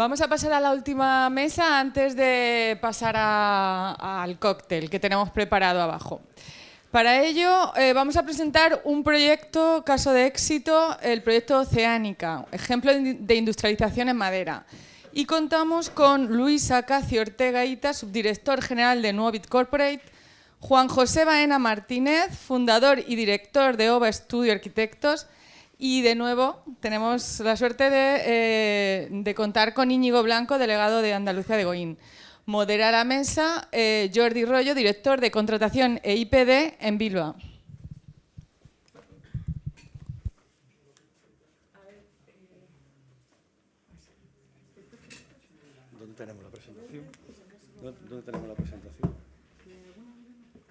Vamos a pasar a la última mesa antes de pasar al cóctel que tenemos preparado abajo. Para ello vamos a presentar un proyecto, caso de éxito, el proyecto Oceánica, ejemplo de industrialización en madera. Y contamos con Luis Acacio Ortega Ita, subdirector general de Nuovit Corporate, Juan José Baena Martínez, fundador y director de OVA Studio Arquitectos, y de nuevo tenemos la suerte de contar con Íñigo Blanco, delegado de Andalucía de Goin. Modera la mesa Jordi Rollo, director de Contratación e IPD en Bilbao. ¿Dónde tenemos la presentación? ¿Dónde tenemos la presentación?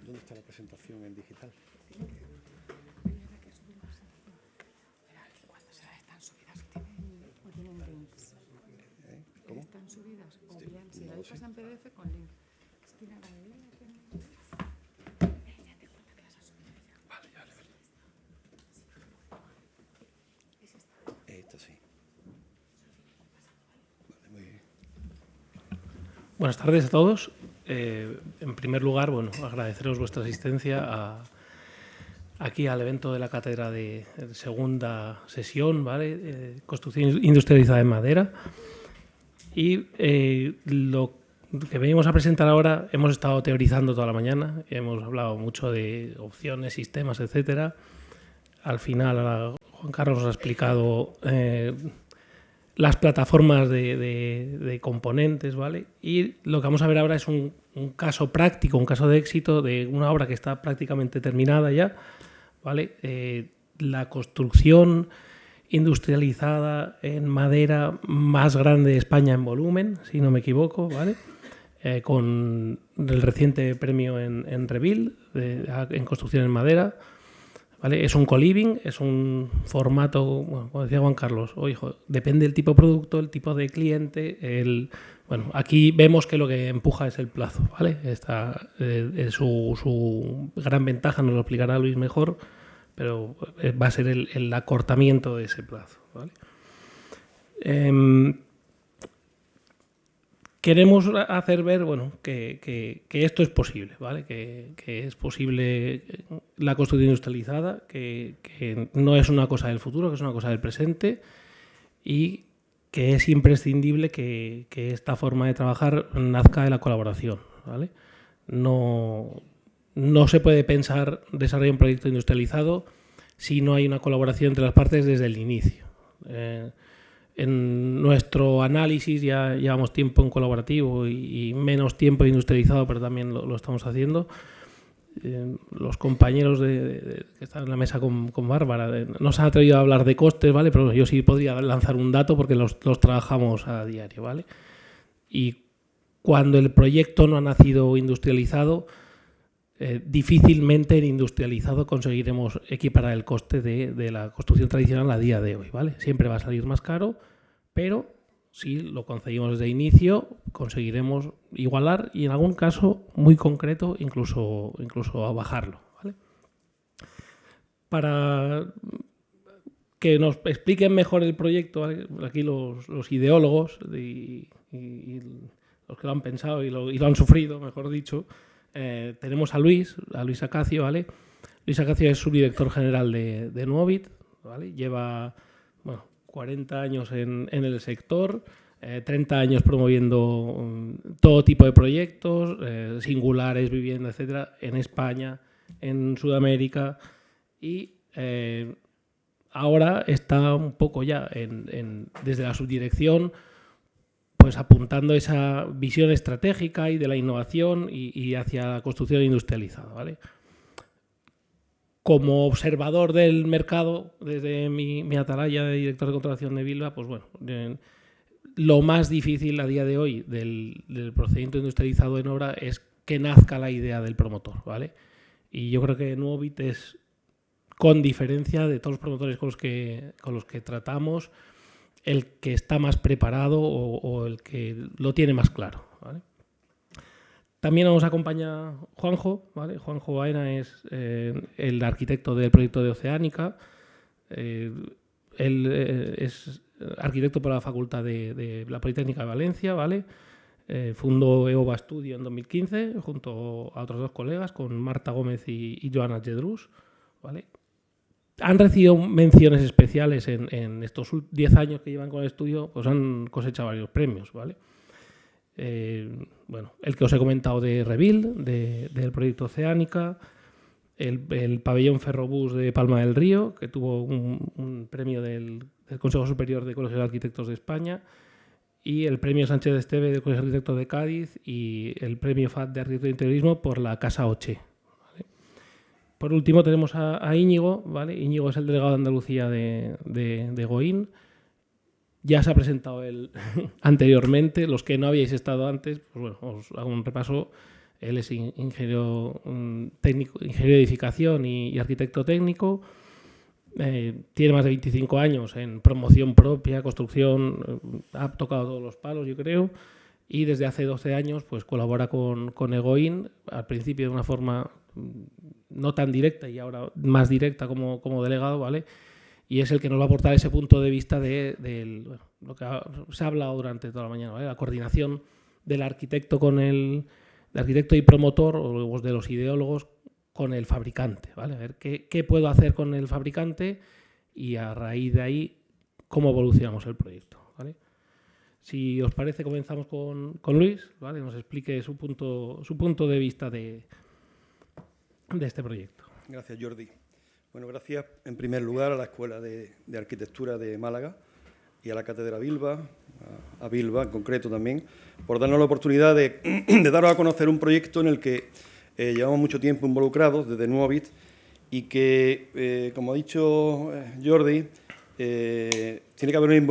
¿Dónde está la presentación en digital? ¿Cómo? Están subidas o bien si la dejas en PDF con link. Vale, ya le veré. Esto sí. Vale, muy bien. Buenas tardes a todos. En primer lugar, agradeceros vuestra asistencia aquí al evento de la cátedra de segunda sesión, ¿vale? Construcción industrializada en madera. Y lo que venimos a presentar ahora, hemos estado teorizando toda la mañana, hemos hablado mucho de opciones, sistemas, etcétera. Al final, Juan Carlos nos ha explicado las plataformas de componentes, ¿vale? Y lo que vamos a ver ahora es un caso práctico, un caso de éxito de una obra que está prácticamente terminada ya, ¿vale? La construcción industrializada en madera más grande de España en volumen, si no me equivoco, ¿vale? Con el reciente premio en Revil en construcción en madera, ¿vale? Es un co-living, es un formato, bueno, como decía Juan Carlos, depende del tipo de producto, el tipo de cliente. Aquí vemos que lo que empuja es el plazo, ¿vale? Su gran ventaja, nos lo explicará Luis mejor, pero va a ser el acortamiento de ese plazo, ¿vale? Queremos hacer ver que esto es posible, ¿vale? Que es posible la construcción industrializada, que no es una cosa del futuro, que es una cosa del presente y que es imprescindible que esta forma de trabajar nazca de la colaboración, ¿vale? No se puede pensar desarrollar un proyecto industrializado si no hay una colaboración entre las partes desde el inicio. En nuestro análisis ya llevamos tiempo en colaborativo y menos tiempo industrializado, pero también lo estamos haciendo. Los compañeros que están en la mesa con Bárbara no se han atrevido a hablar de costes, ¿vale? Pero yo sí podría lanzar un dato porque los trabajamos a diario, ¿vale? Y cuando el proyecto no ha nacido industrializado, difícilmente en industrializado conseguiremos equiparar el coste de la construcción tradicional a día de hoy, ¿vale? Siempre va a salir más caro, pero si lo conseguimos desde inicio, conseguiremos igualar y en algún caso muy concreto incluso a bajarlo, ¿vale? Para que nos expliquen mejor el proyecto, ¿vale? Aquí los ideólogos y los que lo han pensado y lo han sufrido, mejor dicho, tenemos a Luis Acacio, ¿vale? Luis Acacio es subdirector general de Nuovit, ¿vale? Lleva 40 años en el sector, 30 años promoviendo todo tipo de proyectos, singulares, vivienda, etcétera, en España, en Sudamérica y ahora está un poco ya desde la subdirección pues apuntando esa visión estratégica y de la innovación y hacia la construcción industrializada, ¿vale? Como observador del mercado, desde mi atalaya de director de contratación de Bilbao, pues lo más difícil a día de hoy del procedimiento industrializado en obra es que nazca la idea del promotor, ¿vale? Y yo creo que Nuovit es, con diferencia de todos los promotores con los que tratamos, el que está más preparado o el que lo tiene más claro, ¿vale? También nos acompaña Juanjo, ¿vale? Juanjo Baena es el arquitecto del proyecto de Oceánica. Él es arquitecto por la Facultad de la Politécnica de Valencia, ¿vale? Fundó EOBA Studio en 2015 junto a otros 2 colegas, con Marta Gómez y Joana Gedrús, ¿vale? Han recibido menciones especiales en estos 10 años que llevan con el estudio, pues han cosechado varios premios, ¿vale? Bueno, el que os he comentado de Revil, del proyecto Oceánica, el pabellón Ferrobús de Palma del Río, que tuvo un premio del Consejo Superior de Colegios de Arquitectos de España, y el premio Sánchez de Esteve de Colegio de Arquitectos de Cádiz, y el premio FAD de Arquitectura e Interiorismo por la Casa Oche. ¿Vale? Por último tenemos a Íñigo, ¿vale? Íñigo es el delegado de Andalucía de GOIN. Ya se ha presentado él anteriormente. Los que no habíais estado antes, pues bueno, os hago un repaso. Él es ingeniero técnico, ingeniero de edificación y arquitecto técnico. Tiene más de 25 años en promoción propia, construcción, ha tocado todos los palos, yo creo, y desde hace 12 años pues colabora con EGOIN, al principio de una forma no tan directa y ahora más directa como delegado, ¿vale? Y es el que nos va a aportar ese punto de vista de bueno, lo que se ha hablado durante toda la mañana, ¿vale? La coordinación del arquitecto del arquitecto y promotor, o de los ideólogos, con el fabricante, ¿vale? A ver qué puedo hacer con el fabricante y a raíz de ahí cómo evolucionamos el proyecto, ¿vale? Si os parece, comenzamos con Luis, ¿vale? Nos explique su punto de vista de este proyecto. Gracias, Jordi. Bueno, gracias en primer lugar a la Escuela de Arquitectura de Málaga y a la Cátedra Bilba, a Bilba en concreto también, por darnos la oportunidad de daros a conocer un proyecto en el que llevamos mucho tiempo involucrados desde Nuovit y que, como ha dicho Jordi, tiene que haber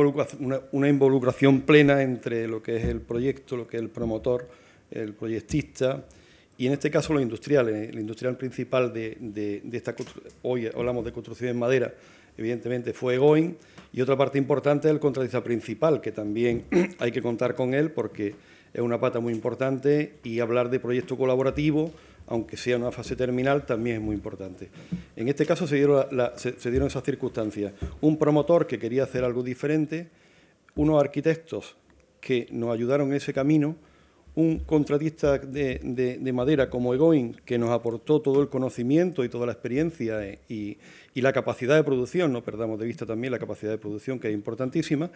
una involucración plena entre lo que es el proyecto, lo que es el promotor, el proyectista y en este caso los industriales. El industrial principal de esta construcción, hoy hablamos de construcción en madera, evidentemente fue EGOIN, y otra parte importante es el contratista principal, que también hay que contar con él porque es una pata muy importante, y hablar de proyecto colaborativo, aunque sea en una fase terminal, también es muy importante. En este caso se dieron esas circunstancias. Un promotor que quería hacer algo diferente, unos arquitectos que nos ayudaron en ese camino, un contratista de madera como EGOIN, que nos aportó todo el conocimiento y toda la experiencia y la capacidad de producción, no perdamos de vista también la capacidad de producción, que es importantísima,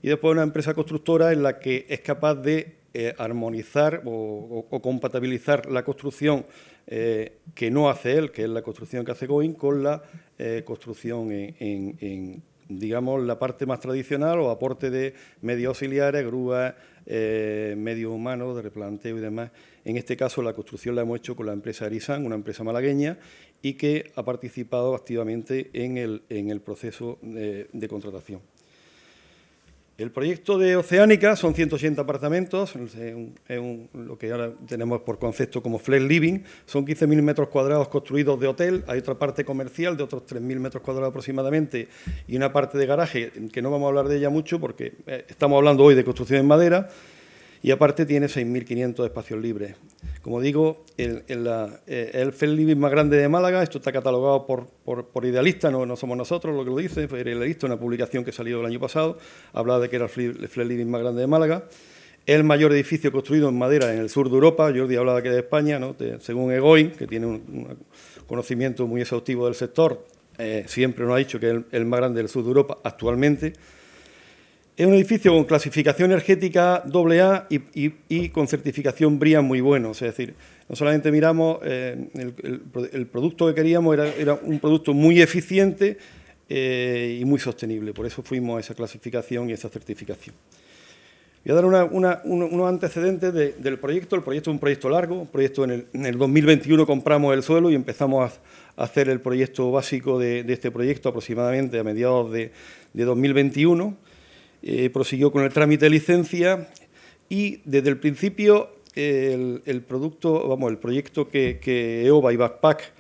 y después una empresa constructora en la que es capaz de armonizar o compatibilizar la construcción que no hace él, que es la construcción que hace EGOIN, con la construcción digamos, la parte más tradicional, o aporte de medios auxiliares, grúas, medios humanos, de replanteo y demás. En este caso, la construcción la hemos hecho con la empresa Erisan, una empresa malagueña, y que ha participado activamente en el proceso de contratación. El proyecto de Oceánica son 180 apartamentos, lo que ahora tenemos por concepto como Flex Living, son 15.000 metros cuadrados construidos de hotel, hay otra parte comercial de otros 3.000 metros cuadrados aproximadamente y una parte de garaje, que no vamos a hablar de ella mucho porque estamos hablando hoy de construcción en madera, y aparte tiene 6.500 espacios libres. Como digo, el Flex Living más grande de Málaga, esto está catalogado por Idealista, no somos nosotros lo que lo dice, fue Idealista, una publicación que salió el año pasado, hablaba de que era el Flex Living más grande de Málaga. El mayor edificio construido en madera en el sur de Europa, Jordi hablaba que era de España, ¿no? Según EGOIN, que tiene un conocimiento muy exhaustivo del sector, siempre nos ha dicho que es el más grande del sur de Europa actualmente. Es un edificio con clasificación energética AA y con certificación BREEAM muy bueno. Es decir, no solamente miramos el producto que queríamos, era un producto muy eficiente y muy sostenible. Por eso fuimos a esa clasificación y esa certificación. Voy a dar unos antecedentes del proyecto. El proyecto es un proyecto largo. Un proyecto en el 2021 compramos el suelo y empezamos a hacer el proyecto básico de este proyecto aproximadamente a mediados de 2021. Prosiguió con el trámite de licencia y desde el principio el proyecto que EOBA y Backpack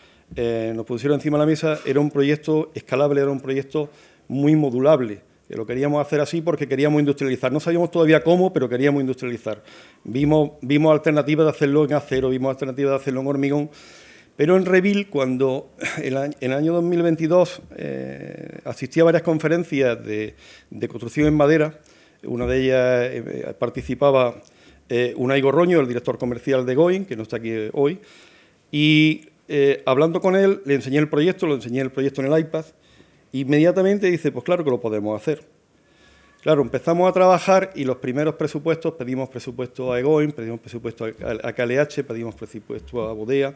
nos pusieron encima de la mesa era un proyecto escalable, era un proyecto muy modulable. Lo queríamos hacer así porque queríamos industrializar. No sabíamos todavía cómo, pero queríamos industrializar. Vimos alternativas de hacerlo en acero, vimos alternativas de hacerlo en hormigón, Pero en Revil, cuando en el año 2022 asistí a varias conferencias de construcción en madera, una de ellas participaba Unai Gorroño, el director comercial de Going, que no está aquí hoy, y hablando con él, le enseñé el proyecto en el iPad, e inmediatamente dice, pues claro que lo podemos hacer. Claro, empezamos a trabajar y los primeros presupuestos, pedimos presupuesto a Egoin, pedimos presupuesto a KLH, pedimos presupuesto a Bodea,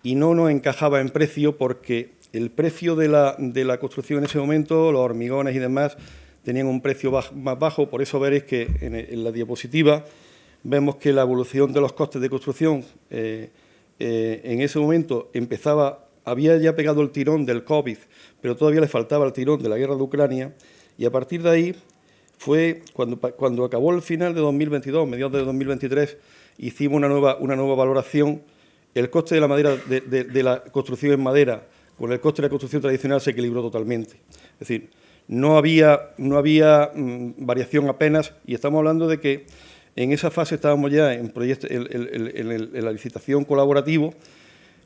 y no nos encajaba en precio porque el precio de la construcción en ese momento, los hormigones y demás, tenían un precio más bajo. Por eso veréis que en la diapositiva vemos que la evolución de los costes de construcción en ese momento había ya pegado el tirón del COVID, pero todavía le faltaba el tirón de la guerra de Ucrania, y a partir de ahí fue cuando acabó el final de 2022, mediados de 2023, hicimos una nueva valoración. El coste de la madera, de la construcción en madera, con el coste de la construcción tradicional se equilibró totalmente. Es decir, no había variación apenas, y estamos hablando de que en esa fase estábamos ya en la licitación colaborativo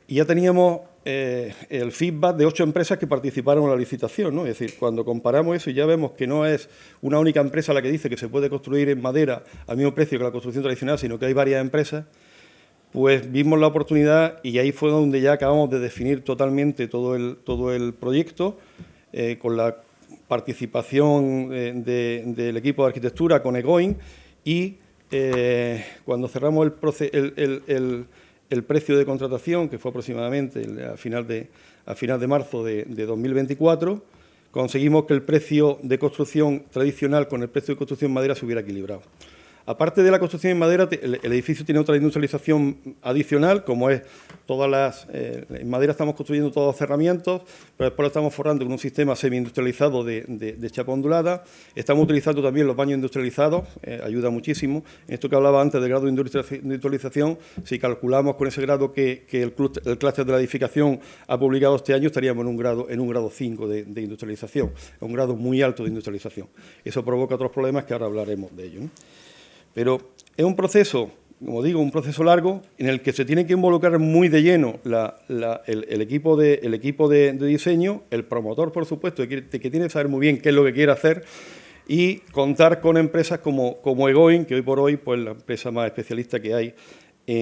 y ya teníamos el feedback de 8 empresas que participaron en la licitación, ¿no? Es decir, cuando comparamos eso y ya vemos que no es una única empresa la que dice que se puede construir en madera al mismo precio que la construcción tradicional, sino que hay varias empresas, pues vimos la oportunidad y ahí fue donde ya acabamos de definir totalmente todo el proyecto, con la participación del equipo de arquitectura, con Egoin, y cuando cerramos el precio de contratación, que fue aproximadamente a final de marzo de 2024, conseguimos que el precio de construcción tradicional con el precio de construcción en madera se hubiera equilibrado. Aparte de la construcción en madera, el edificio tiene otra industrialización adicional, como es en madera estamos construyendo todos los cerramientos, pero después lo estamos forrando con un sistema semi-industrializado de chapa ondulada. Estamos utilizando también los baños industrializados, ayuda muchísimo. En esto que hablaba antes del grado de industrialización, si calculamos con ese grado que el clúster de la edificación ha publicado este año, estaríamos en un grado 5 de industrialización, un grado muy alto de industrialización. Eso provoca otros problemas que ahora hablaremos de ello, ¿no? Pero es un proceso, como digo, un proceso largo en el que se tiene que involucrar muy de lleno el equipo de diseño, el promotor, por supuesto, que tiene que saber muy bien qué es lo que quiere hacer, y contar con empresas como Egoin, que hoy por hoy pues la empresa más especialista que hay,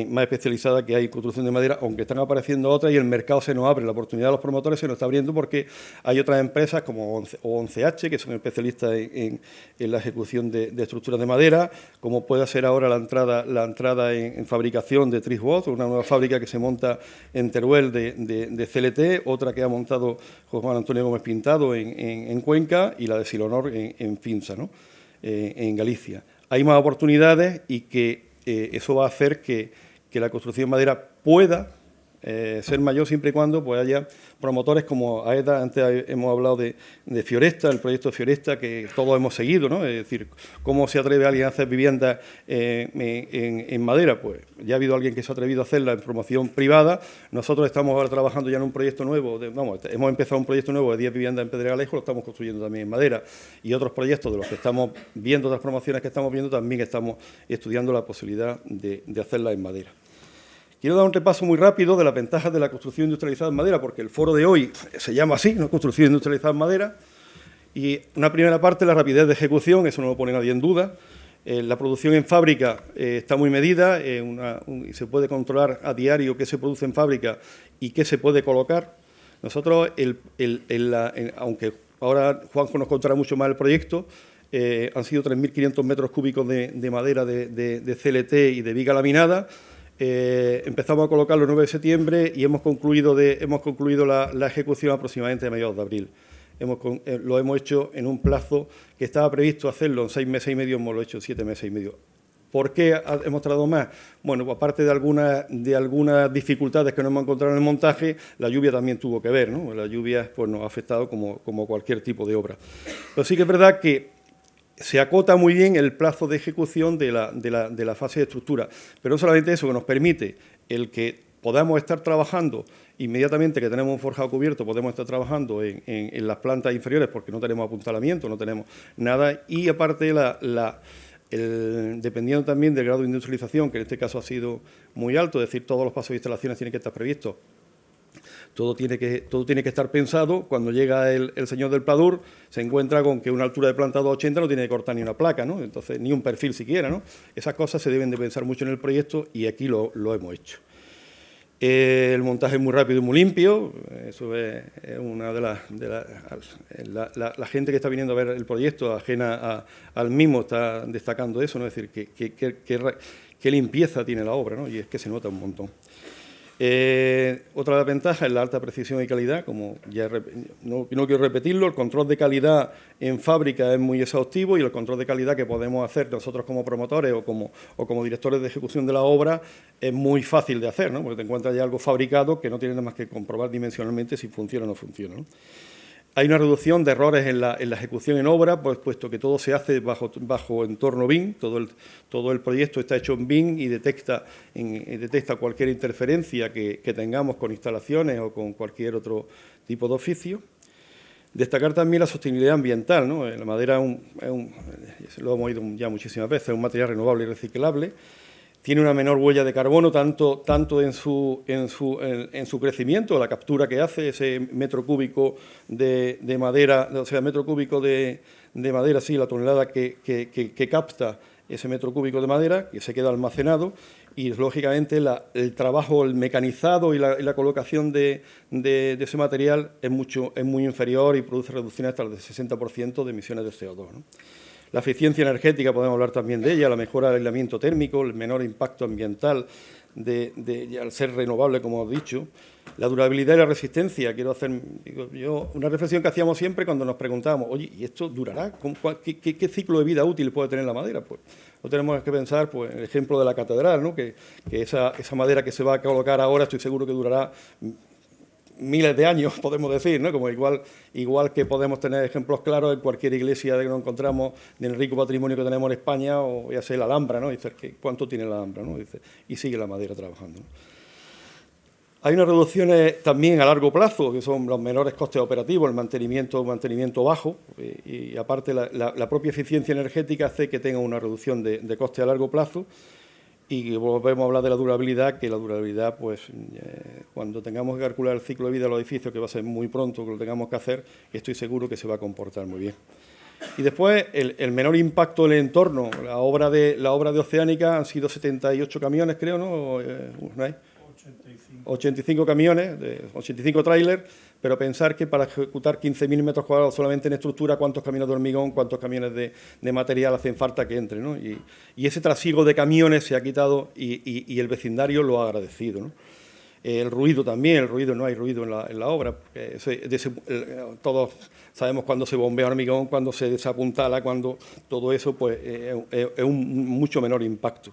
más especializada que hay en construcción de madera, aunque están apareciendo otras y el mercado se nos abre, la oportunidad de los promotores se nos está abriendo porque hay otras empresas como 11H, que son especialistas en la ejecución de estructuras de madera, como puede ser ahora la entrada en fabricación de Triswood, una nueva fábrica que se monta en Teruel de CLT, otra que ha montado José Manuel Antonio Gómez Pintado en Cuenca, y la de Silonor en Finsa, ¿no? En Galicia. Hay más oportunidades y que eso va a hacer que la construcción en madera pueda ser mayor siempre y cuando pues haya promotores como AEDA. Antes hemos hablado de Fioresta, el proyecto de Fioresta, que todos hemos seguido, ¿no? Es decir, ¿cómo se atreve alguien a hacer viviendas en madera? Pues ya ha habido alguien que se ha atrevido a hacerla en promoción privada. Nosotros estamos ahora trabajando ya en un proyecto nuevo, hemos empezado un proyecto nuevo de 10 viviendas en Pedregalejo, lo estamos construyendo también en madera, y otros proyectos de los que estamos viendo, otras promociones que estamos viendo, también estamos estudiando la posibilidad de hacerla en madera. Quiero dar un repaso muy rápido de las ventajas de la construcción industrializada en madera, porque el foro de hoy se llama así, ¿no? Construcción industrializada en madera. Y una primera parte, la rapidez de ejecución, eso no lo pone nadie en duda. La producción en fábrica está muy medida, se puede controlar a diario qué se produce en fábrica y qué se puede colocar. Nosotros, aunque ahora Juanjo nos contará mucho más el proyecto, han sido 3.500 metros cúbicos de madera de CLT y de viga laminada. Empezamos a colocarlo el 9 de septiembre y hemos concluido la ejecución aproximadamente a mediados de abril. Lo hemos hecho en un plazo que estaba previsto hacerlo en 6 meses y medio, hemos lo hecho en 7 meses y medio. ¿Por qué hemos tardado más? Bueno, aparte de algunas dificultades que nos hemos encontrado en el montaje, la lluvia también tuvo que ver, ¿no? La lluvia pues, nos ha afectado como cualquier tipo de obra. Pero sí que es verdad que se acota muy bien el plazo de ejecución de la fase de estructura, pero no solamente eso, que nos permite el que podamos estar trabajando inmediatamente, que tenemos un forjado cubierto, podemos estar trabajando en las plantas inferiores porque no tenemos apuntalamiento, no tenemos nada, y aparte dependiendo también del grado de industrialización, que en este caso ha sido muy alto, es decir, todos los pasos de instalaciones tienen que estar previstos todo tiene que estar pensado. Cuando llega el señor del Pladur, se encuentra con que una altura de planta 280 no tiene que cortar ni una placa, ¿no? Entonces, ni un perfil siquiera, ¿no? Esas cosas se deben de pensar mucho en el proyecto y aquí lo hemos hecho. El montaje es muy rápido y muy limpio, eso es una de las... La gente que está viniendo a ver el proyecto, ajena al mismo, está destacando eso, ¿no? Es decir, qué limpieza tiene la obra, ¿no? Y es que se nota un montón. Otra ventaja es la alta precisión y calidad, como ya no quiero repetirlo, el control de calidad en fábrica es muy exhaustivo y el control de calidad que podemos hacer nosotros como promotores o como directores de ejecución de la obra es muy fácil de hacer, ¿no? Porque te encuentras ya algo fabricado que no tienes nada más que comprobar dimensionalmente si funciona o no funciona, ¿no? Hay una reducción de errores en la ejecución en obra, pues, puesto que todo se hace bajo entorno BIM, todo el proyecto está hecho en BIM y detecta cualquier interferencia que tengamos con instalaciones o con cualquier otro tipo de oficio. Destacar también la sostenibilidad ambiental, ¿no? La madera lo hemos oído ya muchísimas veces, es un material renovable y reciclable. Tiene una menor huella de carbono, tanto en su crecimiento, la captura que hace, ese metro cúbico de madera, o sea, metro cúbico de madera, sí, la tonelada que capta ese metro cúbico de madera, que se queda almacenado, y lógicamente el trabajo, el mecanizado y la colocación de ese material es muy inferior y produce reducciones hasta el 60% de emisiones de CO2, ¿no? La eficiencia energética, podemos hablar también de ella, la mejora del aislamiento térmico, el menor impacto ambiental al ser renovable, como he dicho. La durabilidad y la resistencia. Quiero hacer una reflexión que hacíamos siempre cuando nos preguntábamos, oye, ¿y esto durará? ¿Qué ciclo de vida útil puede tener la madera? Pues no tenemos que pensar, pues, el ejemplo de la catedral, ¿no? Que esa madera que se va a colocar ahora estoy seguro que durará miles de años, podemos decir, ¿no? Como igual que podemos tener ejemplos claros en cualquier iglesia que nos encontramos en el rico patrimonio que tenemos en España, o ya sea la Alhambra, ¿no? Dice, ¿cuánto tiene la Alhambra, ¿no? Dice, y sigue la madera trabajando, ¿no? Hay unas reducciones también a largo plazo, que son los menores costes operativos, el mantenimiento bajo, y aparte la propia eficiencia energética hace que tenga una reducción de costes a largo plazo. Y volvemos a hablar de la durabilidad, que la durabilidad, pues, cuando tengamos que calcular el ciclo de vida de los edificios, que va a ser muy pronto que lo tengamos que hacer, estoy seguro que se va a comportar muy bien. Y después, el menor impacto en el entorno. La obra de Oceánica han sido 78 camiones, creo, ¿no? ¿No hay? 85 camiones, 85 trailers, pero pensar que para ejecutar 15.000 metros cuadrados solamente en estructura, cuántos camiones de hormigón, cuántos camiones de material hacen falta que entre, ¿no? Y ese trasiego de camiones se ha quitado y el vecindario lo ha agradecido, ¿no? El ruido también, no hay ruido en la obra. Todos sabemos cuando se bombea hormigón, cuando se desapuntala, cuando todo eso, pues, es un mucho menor impacto.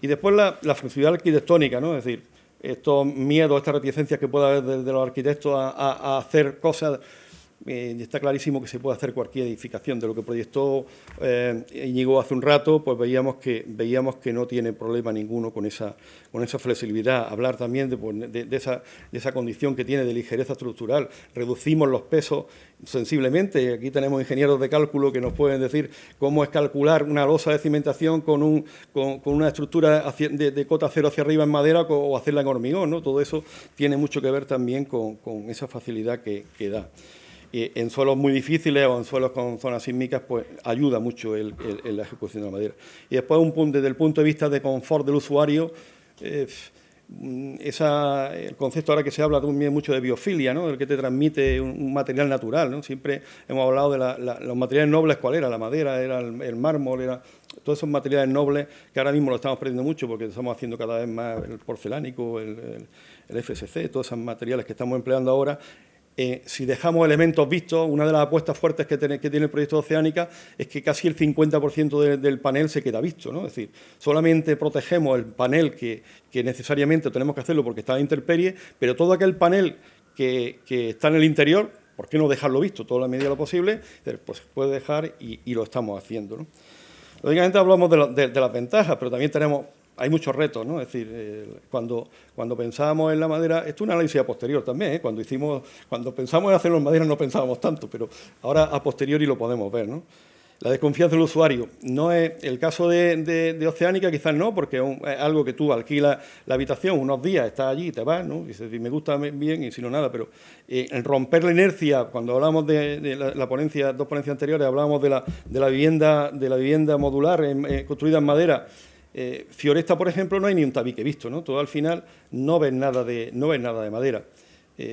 Y después la flexibilidad arquitectónica, ¿no? Es decir, estos miedos, estas reticencias que pueda haber de los arquitectos a hacer cosas, está clarísimo que se puede hacer cualquier edificación. De lo que proyectó Íñigo hace un rato, pues veíamos que no tiene problema ninguno con esa flexibilidad. Hablar también de esa condición que tiene de ligereza estructural. Reducimos los pesos sensiblemente. Aquí tenemos ingenieros de cálculo que nos pueden decir cómo es calcular una losa de cimentación con una estructura de cota cero hacia arriba en madera o hacerla en hormigón, ¿no? Todo eso tiene mucho que ver también con esa facilidad que da. En suelos muy difíciles o en suelos con zonas sísmicas, pues ayuda mucho la ejecución de la madera. Y después, desde el punto de vista de confort del usuario, el concepto ahora que se habla también mucho de biofilia, ¿no? El que te transmite un material natural, ¿no? Siempre hemos hablado de los materiales nobles, ¿cuál era? La madera, era el mármol, era todos esos materiales nobles que ahora mismo lo estamos perdiendo mucho porque estamos haciendo cada vez más el porcelánico, el FSC, todos esos materiales que estamos empleando ahora. Si dejamos elementos vistos, una de las apuestas fuertes que tiene el proyecto de Oceánica es que casi el 50% del panel se queda visto, ¿no? Es decir, solamente protegemos el panel que necesariamente tenemos que hacerlo porque está en intemperie, pero todo aquel panel que está en el interior, ¿por qué no dejarlo visto? Toda la medida de lo posible, pues se puede dejar y lo estamos haciendo, ¿no? Lógicamente hablamos de las ventajas, pero también hay muchos retos, ¿no? Es decir, cuando pensábamos en la madera, esto es un análisis a posterior también, ¿eh? Cuando pensamos en hacerlo en madera no pensábamos tanto, pero ahora a posteriori lo podemos ver, ¿no? La desconfianza del usuario. No es el caso de Oceánica, quizás no, porque es algo que tú alquilas la habitación unos días, estás allí y te vas, ¿no? Y dices, me gusta bien y si no, nada. Pero en romper la inercia, cuando hablamos de la ponencia, 2 ponencias anteriores, hablábamos de la vivienda modular construida en madera. Fioresta, por ejemplo, no hay ni un tabique visto, ¿no? Todo al final no ves nada de madera.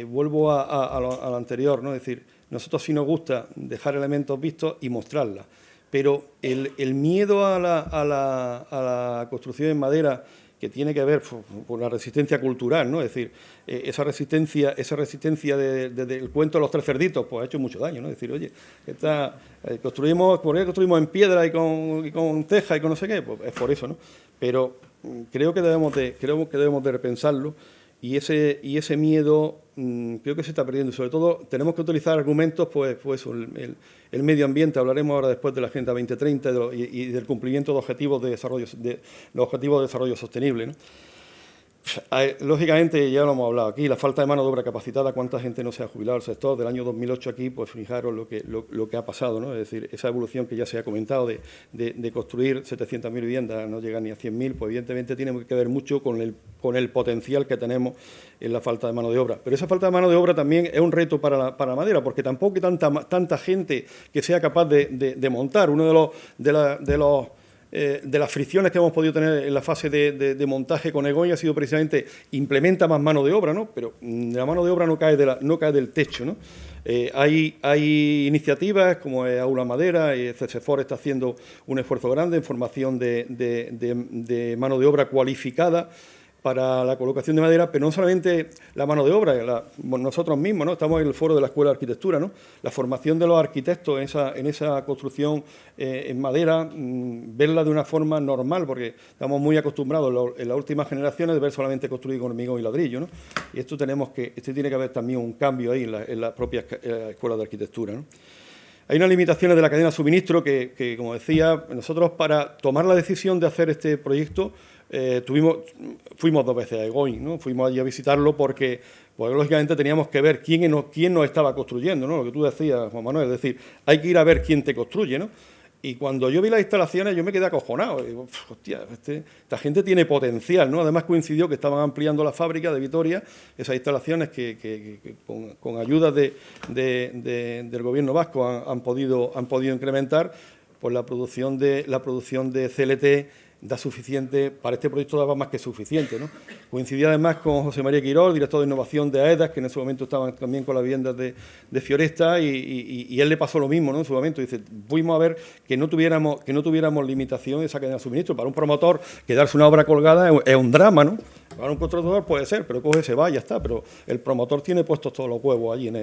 Vuelvo a lo anterior, ¿no? Es decir, nosotros sí nos gusta dejar elementos vistos y mostrarlas, pero el miedo a la construcción en madera, que tiene que ver con la resistencia cultural, ¿no? Es decir, esa resistencia del cuento de los 3 cerditos, pues ha hecho mucho daño, ¿no? Es decir, oye, construimos en piedra y con teja y con no sé qué, pues es por eso, ¿no? Pero creo que debemos de repensarlo. Y ese miedo creo que se está perdiendo. Sobre todo tenemos que utilizar argumentos, pues el medio ambiente. Hablaremos ahora después de la Agenda 2030 y del cumplimiento de objetivos de desarrollo sostenible, ¿no? Lógicamente, ya lo hemos hablado aquí, la falta de mano de obra capacitada, cuánta gente no se ha jubilado del sector. Del año 2008 aquí, pues fijaros lo que ha pasado, ¿no? Es decir, esa evolución que ya se ha comentado de construir 700.000 viviendas, no llegar ni a 100.000, pues evidentemente tiene que ver mucho con el potencial que tenemos en la falta de mano de obra. Pero esa falta de mano de obra también es un reto para la madera, porque tampoco hay tanta gente que sea capaz de montar. Uno de las fricciones que hemos podido tener en la fase de montaje con Egoin ha sido precisamente implementa más mano de obra, ¿no? Pero la mano de obra no cae del techo, ¿no? Hay iniciativas como Aula Madera, CSFOR está haciendo un esfuerzo grande en formación de mano de obra cualificada para la colocación de madera, pero no solamente la mano de obra, nosotros mismos, ¿no? Estamos en el foro de la Escuela de Arquitectura, ¿no? La formación de los arquitectos en esa construcción en madera, verla de una forma normal, porque estamos muy acostumbrados en las últimas generaciones de ver solamente construir con hormigón y ladrillo, ¿no? Y esto tiene que haber también un cambio ahí en la propia Escuela de Arquitectura, ¿no? Hay unas limitaciones de la cadena de suministro que, como decía, nosotros para tomar la decisión de hacer este proyecto fuimos 2 veces a Egoin, ¿no? Fuimos allí a visitarlo porque, pues, lógicamente teníamos que ver quién nos estaba construyendo, ¿no? Lo que tú decías, Juan Manuel, es decir, hay que ir a ver quién te construye, ¿no? Y cuando yo vi las instalaciones yo me quedé acojonado. Digo, hostia, esta gente tiene potencial, ¿no? Además coincidió que estaban ampliando la fábrica de Vitoria, esas instalaciones que con ayuda del gobierno vasco han podido incrementar, pues la producción de CLT da suficiente, para este proyecto daba más que suficiente, ¿no? Coincidí además con José María Quirós, director de innovación de AEDAS, que en ese momento estaban también con las viviendas de Fioresta, y él le pasó lo mismo, ¿no? En su momento dice, fuimos a ver que no tuviéramos limitación en esa cadena de suministro. Para un promotor, quedarse una obra colgada es un drama, ¿no? Para un constructor puede ser, pero coge, se va y ya está. Pero el promotor tiene puestos todos los huevos allí en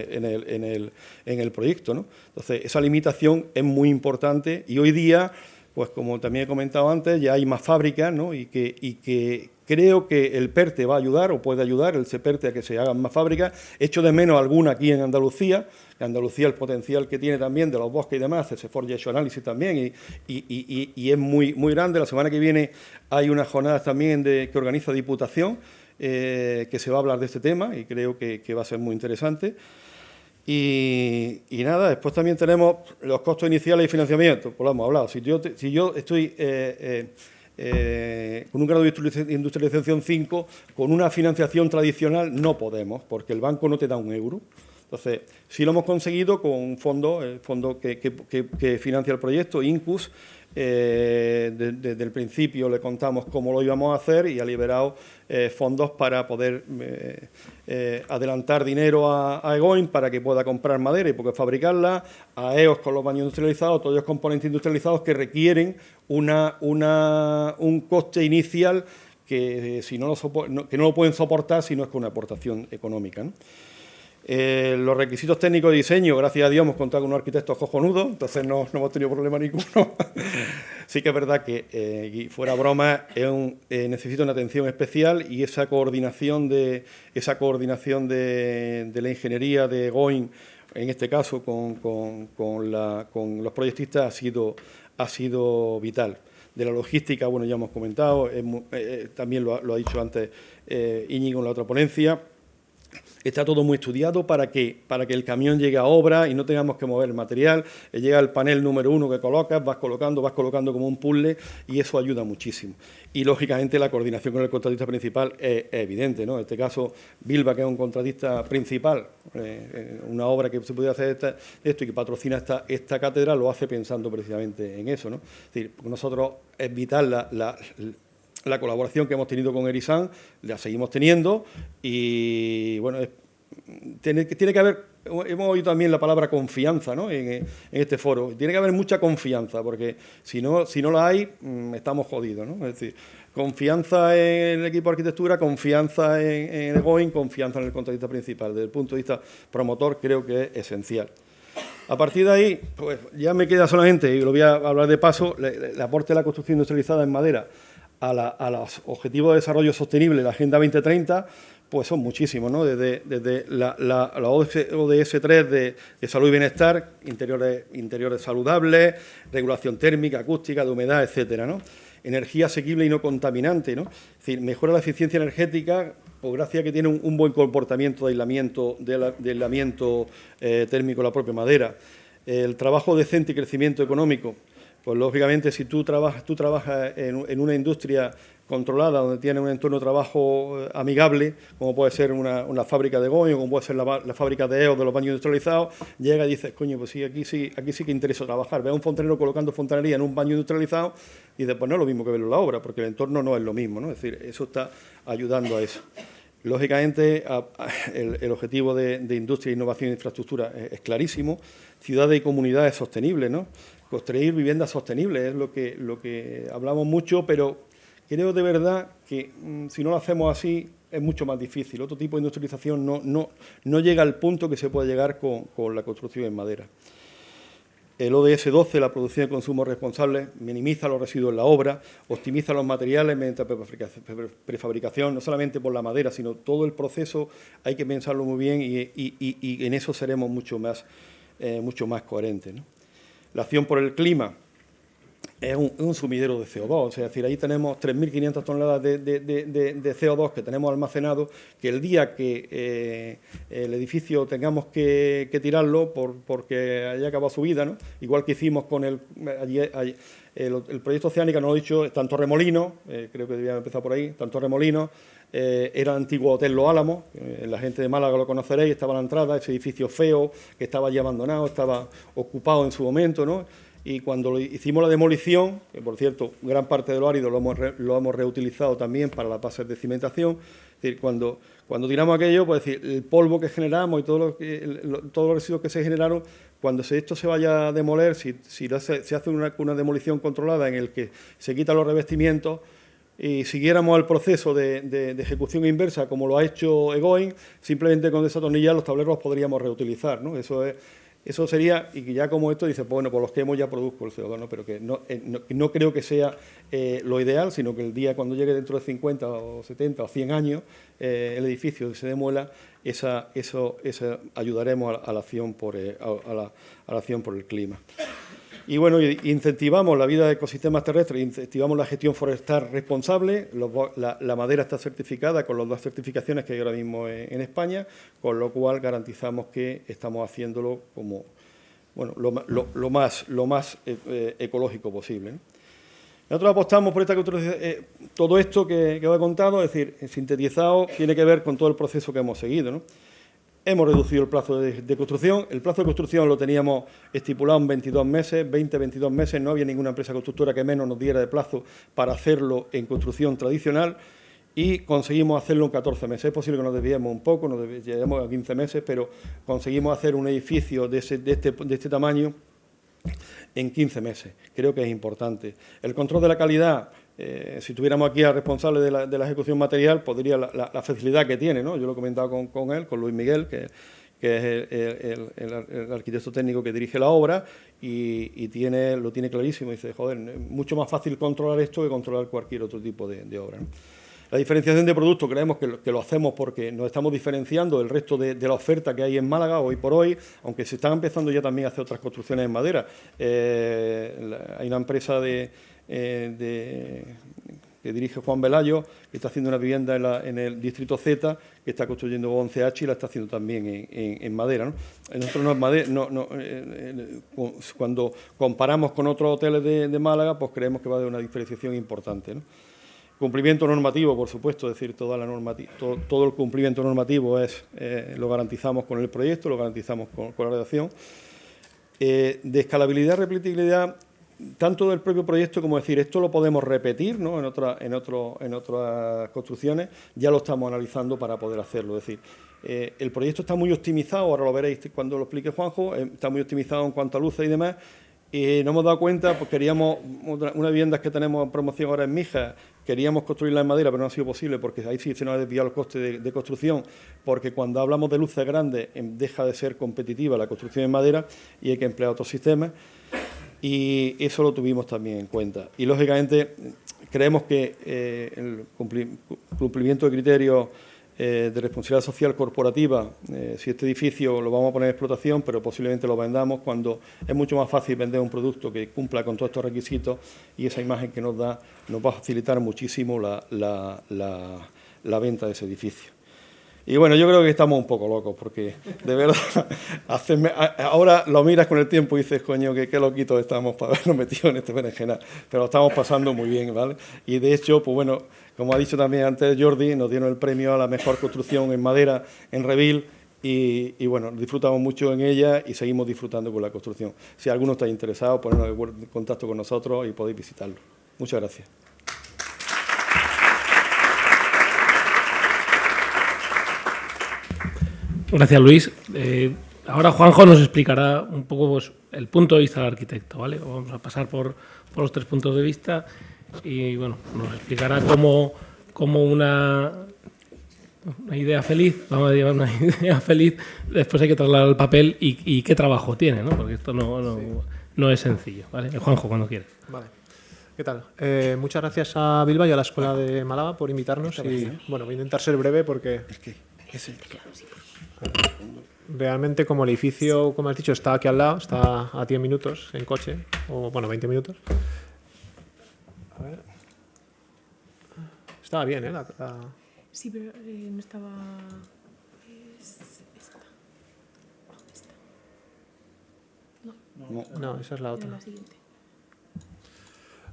el proyecto, ¿no? Entonces, esa limitación es muy importante y hoy día, pues como también he comentado antes, ya hay más fábricas, ¿no? Y que creo que el PERTE va a ayudar o puede ayudar, el SEPERTE, a que se hagan más fábricas. Echo de menos alguna aquí en Andalucía. En Andalucía el potencial que tiene también de los bosques y demás, CSFOR ya ha hecho análisis también y es muy, muy grande. La semana que viene hay unas jornadas también que organiza Diputación, que se va a hablar de este tema y creo que va a ser muy interesante. Y nada, después también tenemos los costos iniciales y financiamiento, pues lo hemos hablado. Si yo estoy con un grado de industrialización 5, con una financiación tradicional no podemos, porque el banco no te da un euro. Entonces, sí lo hemos conseguido con un fondo, el fondo que financia el proyecto, Incus. Desde el principio le contamos cómo lo íbamos a hacer y ha liberado fondos para poder adelantar dinero a Egoin para que pueda comprar madera y poder fabricarla, a EOS con los baños industrializados, todos los componentes industrializados que requieren un coste inicial que no lo pueden soportar si no es con una aportación económica, ¿no? Los requisitos técnicos de diseño, gracias a Dios hemos contado con unos arquitectos cojonudos, entonces no hemos tenido problema ninguno. Sí que es verdad que, y fuera broma, necesita una atención especial y esa coordinación de la ingeniería de Egoin, en este caso con los proyectistas, ha sido vital. De la logística, bueno, ya hemos comentado, también lo ha dicho antes Íñigo en la otra ponencia. Está todo muy estudiado para que el camión llegue a obra y no tengamos que mover el material. Llega el panel número 1 que colocas, vas colocando como un puzzle y eso ayuda muchísimo. Y, lógicamente, la coordinación con el contratista principal es evidente, ¿no? En este caso, Bilba, que es un contratista principal, una obra que se puede hacer de esto y que patrocina esta cátedra, lo hace pensando precisamente en eso, ¿no? Es decir, nosotros es vital la colaboración que hemos tenido con Erisan, la seguimos teniendo y, bueno, tiene que haber, hemos oído también la palabra confianza, ¿no? en este foro. Tiene que haber mucha confianza, porque si no la hay, estamos jodidos, ¿no? Es decir, confianza en el equipo de arquitectura, confianza en Egoin, confianza en el contratista principal. Desde el punto de vista promotor, creo que es esencial. A partir de ahí, pues ya me queda solamente, y lo voy a hablar de paso, el aporte de la construcción industrializada en madera a los objetivos de desarrollo sostenible de la Agenda 2030, pues son muchísimos, ¿no? Desde la ODS 3 de salud y bienestar, interiores saludables, regulación térmica, acústica, de humedad, etcétera, ¿no? Energía asequible y no contaminante, ¿no? Es decir, mejora la eficiencia energética, pues gracias a que tiene un buen comportamiento de aislamiento térmico de la propia madera. El trabajo decente y crecimiento económico. Pues, lógicamente, si tú trabajas en una industria controlada, donde tiene un entorno de trabajo amigable, como puede ser una fábrica de goño, como puede ser la fábrica de EOS de los baños industrializados, llega y dices, coño, pues sí, aquí sí que interesa trabajar. Ve a un fontanero colocando fontanería en un baño industrializado y dices, pues no es lo mismo que verlo en la obra, porque el entorno no es lo mismo, ¿no? Es decir, eso está ayudando a eso. Lógicamente, el objetivo de industria, innovación e infraestructura es clarísimo. Ciudades y comunidades sostenibles, ¿no? Construir viviendas sostenibles es lo que hablamos mucho, pero creo de verdad que si no lo hacemos así es mucho más difícil. Otro tipo de industrialización no llega al punto que se puede llegar con la construcción en madera. El ODS 12, la producción y consumo responsable, minimiza los residuos en la obra, optimiza los materiales mediante prefabricación, no solamente por la madera, sino todo el proceso hay que pensarlo muy bien y en eso seremos mucho más coherentes, ¿no? La acción por el clima es un sumidero de CO2, o sea, es decir, ahí tenemos 3.500 toneladas de CO2 que tenemos almacenado, que el día que el edificio tengamos que tirarlo porque haya acabado su vida, ¿no? Igual que hicimos con el proyecto Oceánica, nos lo he dicho, está en Torremolinos, creo que debía empezar por ahí, está en Torremolinos, era el antiguo Hotel Los Álamos, la gente de Málaga lo conoceréis, estaba a la entrada, ese edificio feo que estaba ya abandonado, estaba ocupado en su momento, ¿no? Y cuando hicimos la demolición, que por cierto, gran parte de lo árido lo hemos reutilizado también para las bases de cimentación, es decir, cuando tiramos aquello, pues decir, el polvo que generamos y todos los residuos que se generaron, cuando esto se vaya a demoler, si se hace una demolición controlada en el que se quitan los revestimientos, y siguiéramos el proceso de ejecución inversa como lo ha hecho Egoin, simplemente con desatornillar los tableros los podríamos reutilizar, ¿no? Eso sería, y que ya como esto dice, bueno, por los quemos ya produzco el CO2, ¿no? Pero que no creo que sea lo ideal, sino que el día cuando llegue dentro de 50 o 70 o 100 años el edificio se demuela, eso ayudaremos a la acción por el clima. Y bueno, incentivamos la vida de ecosistemas terrestres, incentivamos la gestión forestal responsable. La madera está certificada con las 2 certificaciones que hay ahora mismo en España, con lo cual garantizamos que estamos haciéndolo como, bueno, lo más ecológico posible, ¿no? Nosotros apostamos por esta todo esto que os he contado, es decir, sintetizado, tiene que ver con todo el proceso que hemos seguido, ¿no? Hemos reducido el plazo de construcción. El plazo de construcción lo teníamos estipulado en 22 meses, 22 meses. No había ninguna empresa constructora que menos nos diera de plazo para hacerlo en construcción tradicional y conseguimos hacerlo en 14 meses. Es posible que nos desviemos un poco, nos lleguemos a 15 meses, pero conseguimos hacer un edificio de este tamaño en 15 meses. Creo que es importante. El control de la calidad. Si tuviéramos aquí al responsable de la ejecución material, podría la facilidad que tiene, ¿no? Yo lo he comentado con él, con Luis Miguel, que es el arquitecto técnico que dirige la obra y lo tiene clarísimo. Dice, joder, es mucho más fácil controlar esto que controlar cualquier otro tipo de obra, ¿no? La diferenciación de productos creemos que lo hacemos porque nos estamos diferenciando del resto de la oferta que hay en Málaga hoy por hoy, aunque se están empezando ya también a hacer otras construcciones en madera. Hay una empresa que dirige Juan Velayo, que está haciendo una vivienda en el distrito Z, que está construyendo 11H y la está haciendo también en madera, ¿no? Nosotros cuando comparamos con otros hoteles de Málaga, pues creemos que va a haber una diferenciación importante, ¿no? Cumplimiento normativo, por supuesto, es decir, todo el cumplimiento normativo lo garantizamos con el proyecto, lo garantizamos con la redacción. De escalabilidad, repetibilidad, tanto del propio proyecto como decir, esto lo podemos repetir, ¿no? en otras construcciones, ya lo estamos analizando para poder hacerlo. Es decir, el proyecto está muy optimizado, ahora lo veréis cuando lo explique Juanjo, está muy optimizado en cuanto a luces y demás. Nos hemos dado cuenta, pues queríamos, una vivienda que tenemos en promoción ahora en Mijas, queríamos construirla en madera, pero no ha sido posible porque ahí sí se nos ha desviado el coste de construcción, porque cuando hablamos de luces grandes deja de ser competitiva la construcción en madera y hay que emplear otros sistemas, y eso lo tuvimos también en cuenta. Y lógicamente creemos que el cumplimiento de criterios de responsabilidad social corporativa, si este edificio lo vamos a poner en explotación, pero posiblemente lo vendamos, cuando es mucho más fácil vender un producto que cumpla con todos estos requisitos, y esa imagen que nos da nos va a facilitar muchísimo la venta de ese edificio. Y bueno, yo creo que estamos un poco locos, porque de verdad, ahora lo miras con el tiempo y dices, coño, qué loquitos estamos para habernos metido en este berenjenal, pero lo estamos pasando muy bien, ¿vale? Y de hecho, pues bueno, como ha dicho también antes Jordi, nos dieron el premio a la mejor construcción en madera en Revil, y bueno, disfrutamos mucho en ella y seguimos disfrutando con la construcción. Si alguno está interesado, ponernos en contacto con nosotros y podéis visitarlo. Muchas gracias. Gracias, Luis. Ahora Juanjo nos explicará un poco pues, el punto de vista del arquitecto, ¿vale? Vamos a pasar por los 3 puntos de vista y bueno, nos explicará cómo una idea feliz, vamos a llevar una idea feliz, después hay que trasladar al papel y qué trabajo tiene, ¿no? Porque esto no es sencillo, ¿vale? Juanjo, cuando quieras. Vale. ¿Qué tal? Muchas gracias a Bilba y a la Escuela de Málaga por invitarnos y bueno, voy a intentar ser breve porque realmente como el edificio, como has dicho, está aquí al lado, está a 10 minutos en coche, o bueno, 20 minutos. A ver. Estaba bien, ¿eh? Sí, pero no estaba... esta. No, esa es la otra. La siguiente.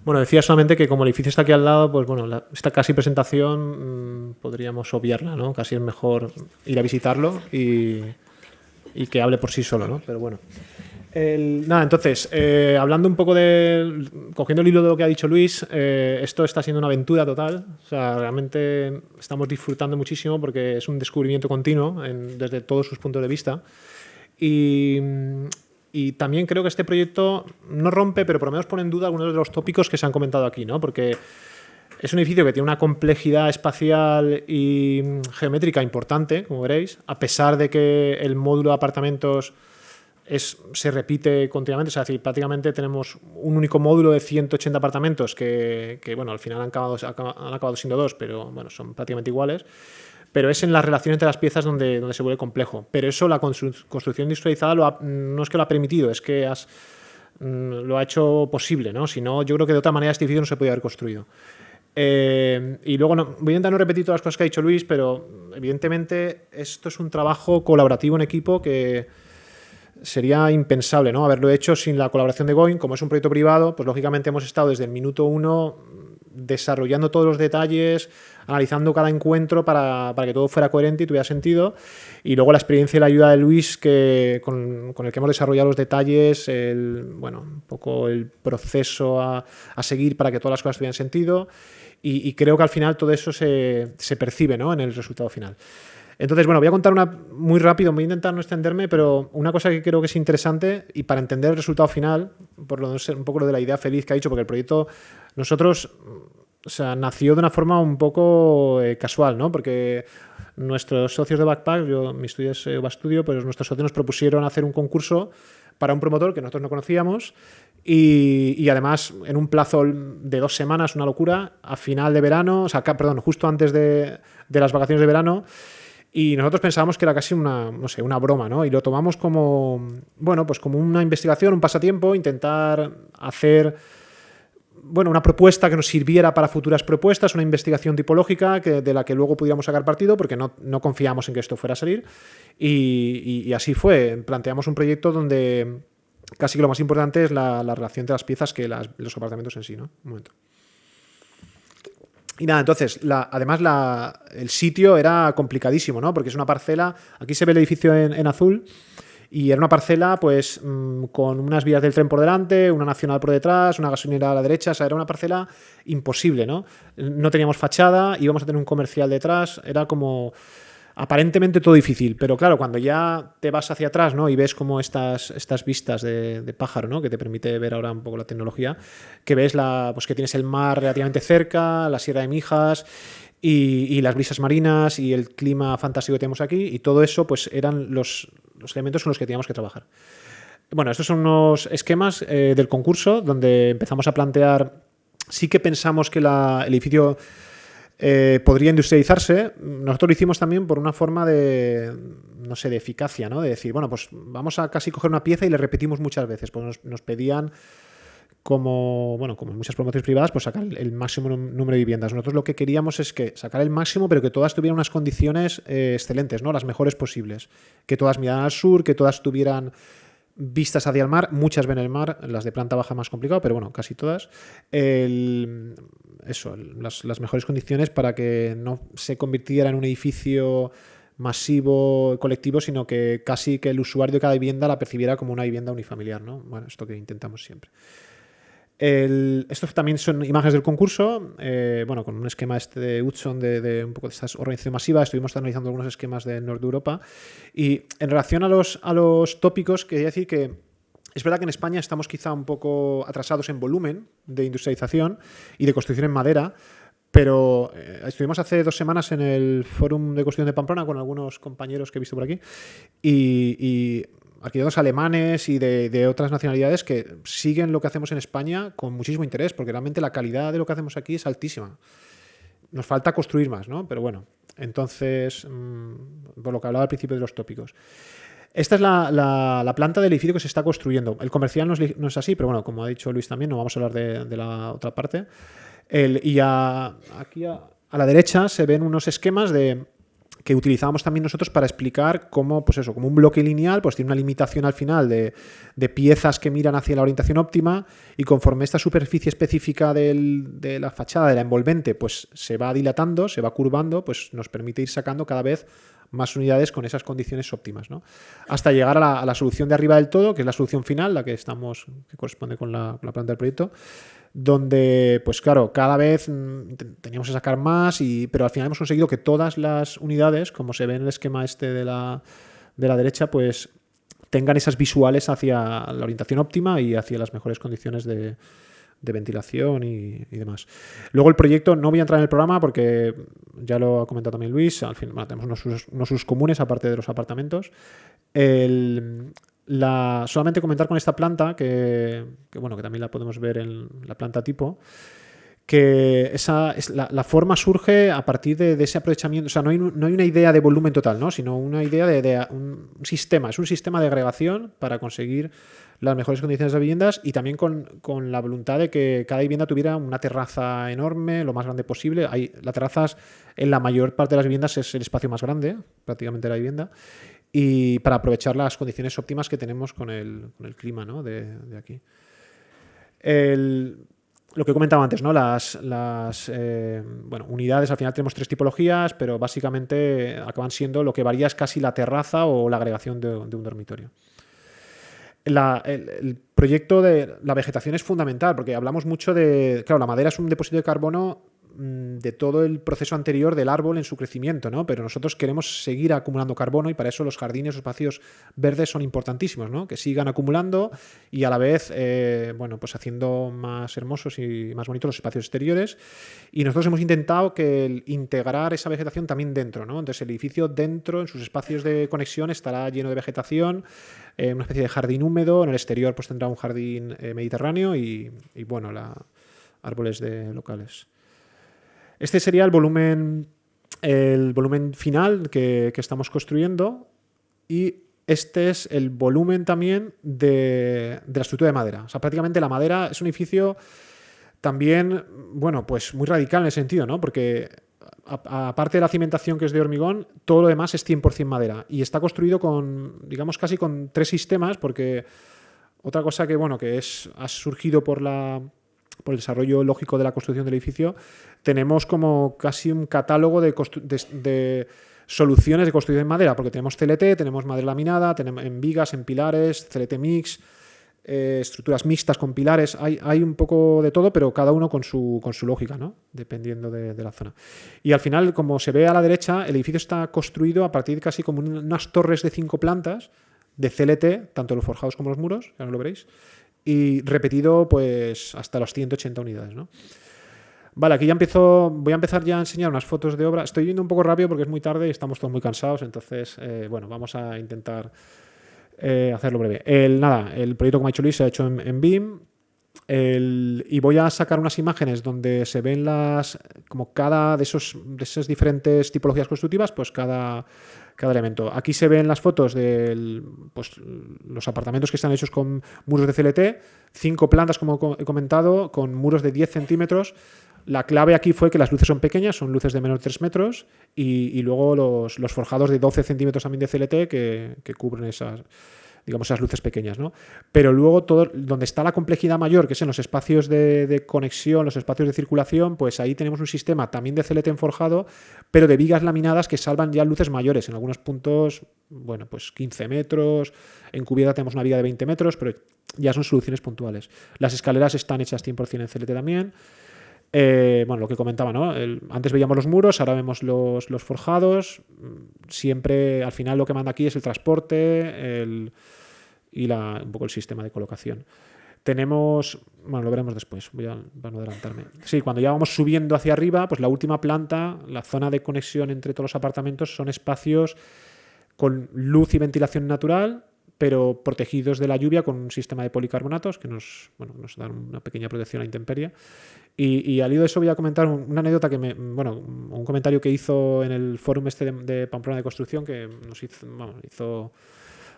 Bueno, decía solamente que como el edificio está aquí al lado, pues bueno, esta casi presentación podríamos obviarla, ¿no? Casi es mejor ir a visitarlo y que hable por sí solo, ¿no? Pero bueno. Nada, entonces, hablando un poco cogiendo el hilo de lo que ha dicho Luis, esto está siendo una aventura total. O sea, realmente estamos disfrutando muchísimo porque es un descubrimiento continuo desde todos sus puntos de vista. Y también creo que este proyecto no rompe, pero por lo menos pone en duda algunos de los tópicos que se han comentado aquí, ¿no? Porque es un edificio que tiene una complejidad espacial y geométrica importante, como veréis, a pesar de que el módulo de apartamentos se repite continuamente. O sea, es decir, prácticamente tenemos un único módulo de 180 apartamentos que bueno, al final han acabado siendo 2, pero bueno, son prácticamente iguales. Pero es en las relaciones entre las piezas donde se vuelve complejo. Pero eso la construcción industrializada no es que lo ha permitido, es que lo ha hecho posible, ¿no? Si no, yo creo que de otra manera este edificio no se podía haber construido. Y luego voy a intentar no repetir todas las cosas que ha dicho Luis, pero evidentemente esto es un trabajo colaborativo en equipo que sería impensable, ¿no? Haberlo hecho sin la colaboración de Going. Como es un proyecto privado, pues lógicamente hemos estado desde el minuto 1 desarrollando todos los detalles, analizando cada encuentro para que todo fuera coherente y tuviera sentido. Y luego la experiencia y la ayuda de Luis con el que hemos desarrollado los detalles, un poco el proceso a seguir para que todas las cosas tuvieran sentido. Y creo que al final todo eso se percibe, ¿no? En el resultado final. Entonces, bueno, voy a contar muy rápido, voy a intentar no extenderme, pero una cosa que creo que es interesante y para entender el resultado final, por lo menos un poco lo de la idea feliz que ha dicho, porque el proyecto nosotros, o sea, nació de una forma un poco casual, ¿no? Porque nuestros socios de Backpack, mi estudio es Bastudio, pero nuestros socios nos propusieron hacer un concurso para un promotor que nosotros no conocíamos y además en un plazo de 2 semanas, una locura, a final de verano, justo antes de las vacaciones de verano. Y nosotros pensábamos que era casi una broma, ¿no? Y lo tomamos como, bueno, pues como una investigación, un pasatiempo, intentar hacer una propuesta que nos sirviera para futuras propuestas, una investigación tipológica de la que luego pudiéramos sacar partido, porque no confiamos en que esto fuera a salir. Y así fue. Planteamos un proyecto donde casi que lo más importante es la relación de las piezas que los apartamentos en sí, ¿no? Un momento. Y nada, entonces, además el sitio era complicadísimo, ¿no? Porque es una parcela, aquí se ve el edificio en azul, y era una parcela pues con unas vías del tren por delante, una nacional por detrás, una gasolinera a la derecha, o sea, era una parcela imposible, ¿no? No teníamos fachada, íbamos a tener un comercial detrás, era como aparentemente todo difícil, pero claro, cuando ya te vas hacia atrás, ¿no? Y ves como estas vistas de pájaro, ¿no? Que te permite ver ahora un poco la tecnología, que ves pues que tienes el mar relativamente cerca, la Sierra de Mijas y las brisas marinas y el clima fantástico que tenemos aquí, y todo eso pues eran los elementos con los que teníamos que trabajar. Bueno, estos son unos esquemas del concurso donde empezamos a plantear, sí que pensamos que el edificio podría industrializarse. Nosotros lo hicimos también por una forma de eficacia, ¿no? De decir, bueno, pues vamos a casi coger una pieza y le repetimos muchas veces, pues nos pedían como en muchas promociones privadas, pues sacar el máximo número de viviendas. Nosotros lo que queríamos es que sacar el máximo, pero que todas tuvieran unas condiciones excelentes, ¿no? Las mejores posibles. Que todas miraran al sur, que todas tuvieran vistas hacia el mar. Muchas ven el mar, las de planta baja más complicado, pero bueno, casi todas. Las mejores condiciones para que no se convirtiera en un edificio masivo, colectivo, sino que casi que el usuario de cada vivienda la percibiera como una vivienda unifamiliar, ¿no? Bueno, esto que intentamos siempre. Estos también son imágenes del concurso, con un esquema de Hudson de un poco de esta organización masiva. Estuvimos analizando algunos esquemas de Norte de Europa, y en relación a los tópicos, quería decir que es verdad que en España estamos quizá un poco atrasados en volumen de industrialización y de construcción en madera, pero estuvimos hace 2 semanas en el Fórum de Construcción de Pamplona con algunos compañeros que he visto por aquí, y arquitectos alemanes y de otras nacionalidades que siguen lo que hacemos en España con muchísimo interés, porque realmente la calidad de lo que hacemos aquí es altísima. Nos falta construir más, ¿no? Pero bueno, entonces, por lo que hablaba al principio de los tópicos. Esta es la planta del edificio que se está construyendo. El comercial no es así, pero bueno, como ha dicho Luis también, no vamos a hablar de la otra parte. Aquí a la derecha se ven unos esquemas que utilizábamos también nosotros para explicar cómo, pues eso, como un bloque lineal, pues tiene una limitación al final de piezas que miran hacia la orientación óptima, y conforme esta superficie específica de la fachada, de la envolvente, pues se va dilatando, se va curvando, pues nos permite ir sacando cada vez más unidades con esas condiciones óptimas, ¿no? Hasta llegar a la solución de arriba del todo, que es la solución final, la que corresponde con la planta del proyecto, donde, pues claro, cada vez teníamos que sacar más, pero al final hemos conseguido que todas las unidades, como se ve en el esquema de la derecha, pues tengan esas visuales hacia la orientación óptima y hacia las mejores condiciones de ventilación y demás. Luego el proyecto, no voy a entrar en el programa porque ya lo ha comentado también Luis, al fin, tenemos unos usos comunes aparte de los apartamentos. Solamente comentar con esta planta, que también la podemos ver en la planta tipo, que la forma surge a partir de ese aprovechamiento. O sea, no hay una idea de volumen total, ¿no? Sino una idea de un sistema. Es un sistema de agregación para conseguir las mejores condiciones de viviendas, y también con la voluntad de que cada vivienda tuviera una terraza enorme, lo más grande posible. La terraza, en la mayor parte de las viviendas, es el espacio más grande, prácticamente, de la vivienda, y para aprovechar las condiciones óptimas que tenemos con el clima, ¿no? de aquí. Lo que comentaba antes, ¿no? Las unidades, al final tenemos 3 tipologías, pero básicamente acaban siendo, lo que varía es casi la terraza o la agregación de un dormitorio. El proyecto de la vegetación es fundamental, porque hablamos mucho claro, la madera es un depósito de carbono de todo el proceso anterior del árbol en su crecimiento, ¿no? Pero nosotros queremos seguir acumulando carbono, y para eso los jardines, los espacios verdes son importantísimos, ¿no? Que sigan acumulando y a la vez pues haciendo más hermosos y más bonitos los espacios exteriores. Y nosotros hemos intentado integrar esa vegetación también dentro, ¿no? Entonces el edificio dentro, en sus espacios de conexión, estará lleno de vegetación, una especie de jardín húmedo. En el exterior pues tendrá un jardín mediterráneo y árboles locales. Este sería el volumen final que estamos construyendo, y este es el volumen también de la estructura de madera. O sea, prácticamente la madera es un edificio También, bueno, pues muy radical en ese sentido, ¿no? Porque aparte de la cimentación que es de hormigón, todo lo demás es 100% madera. Y está construido con, digamos, casi con 3 sistemas, porque otra cosa que, bueno, ha surgido por el desarrollo lógico de la construcción del edificio, tenemos como casi un catálogo de soluciones de construcción en madera, porque tenemos CLT, tenemos madera laminada, tenemos en vigas, en pilares, CLT mix, estructuras mixtas con pilares, hay un poco de todo, pero cada uno con su lógica, ¿no? Dependiendo de la zona. Y al final, como se ve a la derecha, el edificio está construido a partir de casi como unas torres de 5 plantas de CLT, tanto los forjados como los muros, ya no lo veréis, y repetido pues hasta las 180 unidades, ¿no? Vale, aquí voy a empezar ya a enseñar unas fotos de obra. Estoy yendo un poco rápido porque es muy tarde y estamos todos muy cansados, entonces, bueno, vamos a intentar hacerlo breve. El proyecto, como ha dicho Luis, se ha hecho en BIM. Y voy a sacar unas imágenes donde se ven como cada de esas diferentes tipologías constructivas, pues cada elemento. Aquí se ven las fotos de los apartamentos que están hechos con muros de CLT, 5 plantas, como he comentado, con muros de 10 centímetros. La clave aquí fue que las luces son pequeñas, son luces de menos de 3 metros, y luego los forjados de 12 centímetros también de CLT que cubren esas luces pequeñas, ¿no? Pero luego donde está la complejidad mayor, que es en los espacios de conexión, los espacios de circulación, pues ahí tenemos un sistema también de CLT forjado, pero de vigas laminadas que salvan ya luces mayores. En algunos puntos, bueno, pues 15 metros, en cubierta tenemos una viga de 20 metros, pero ya son soluciones puntuales. Las escaleras están hechas 100% en CLT también. Bueno, lo que comentaba, ¿no? Antes veíamos los muros, ahora vemos los forjados. Siempre, al final, lo que manda aquí es el transporte un poco el sistema de colocación. Tenemos, bueno, lo veremos después, para no adelantarme. Sí, cuando ya vamos subiendo hacia arriba, pues la última planta, la zona de conexión entre todos los apartamentos, son espacios con luz y ventilación natural, pero protegidos de la lluvia con un sistema de policarbonatos que nos dan una pequeña protección a intemperie. Y al hilo de eso voy a comentar una anécdota un comentario que hizo en el fórum de Pamplona de Construcción que nos hizo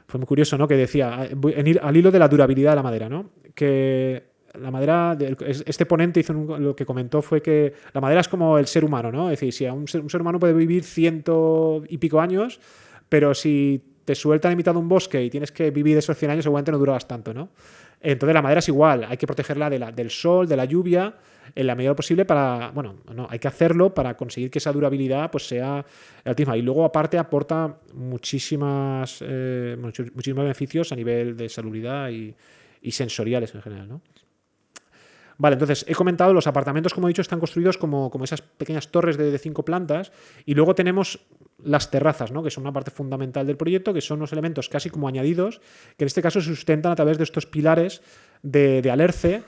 fue muy curioso, ¿no? Que decía, al hilo de la durabilidad de la madera, ¿no? Que la madera, este ponente lo que comentó fue que la madera es como el ser humano, ¿no? Es decir, si un ser humano puede vivir 100 y pico años, pero si te sueltan en mitad de un bosque y tienes que vivir esos 100 años, seguramente no durarás tanto, ¿no? Entonces la madera es igual, hay que protegerla del sol, de la lluvia, en la medida de lo posible hay que hacerlo para conseguir que esa durabilidad pues sea altísima. Y luego aparte aporta muchísimos beneficios a nivel de salubridad y sensoriales en general, ¿no? Vale, entonces he comentado, los apartamentos, como he dicho, están construidos como esas pequeñas torres de 5 plantas, y luego tenemos las terrazas, ¿no? Que son una parte fundamental del proyecto, que son unos elementos casi como añadidos, que en este caso se sustentan a través de estos pilares de alerce,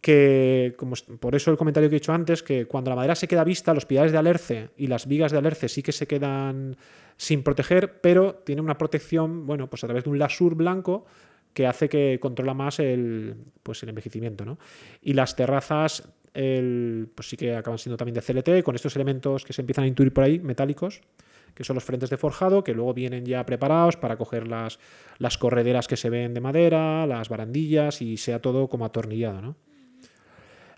que por eso el comentario que he hecho antes, que cuando la madera se queda vista, los pilares de alerce y las vigas de alerce sí que se quedan sin proteger, pero tiene una protección, bueno, pues a través de un lasur blanco que hace que controla más el envejecimiento, ¿no? Y las terrazas pues sí que acaban siendo también de CLT, con estos elementos que se empiezan a intuir por ahí, metálicos, que son los frentes de forjado, que luego vienen ya preparados para coger las correderas que se ven de madera, las barandillas, y sea todo como atornillado, ¿no?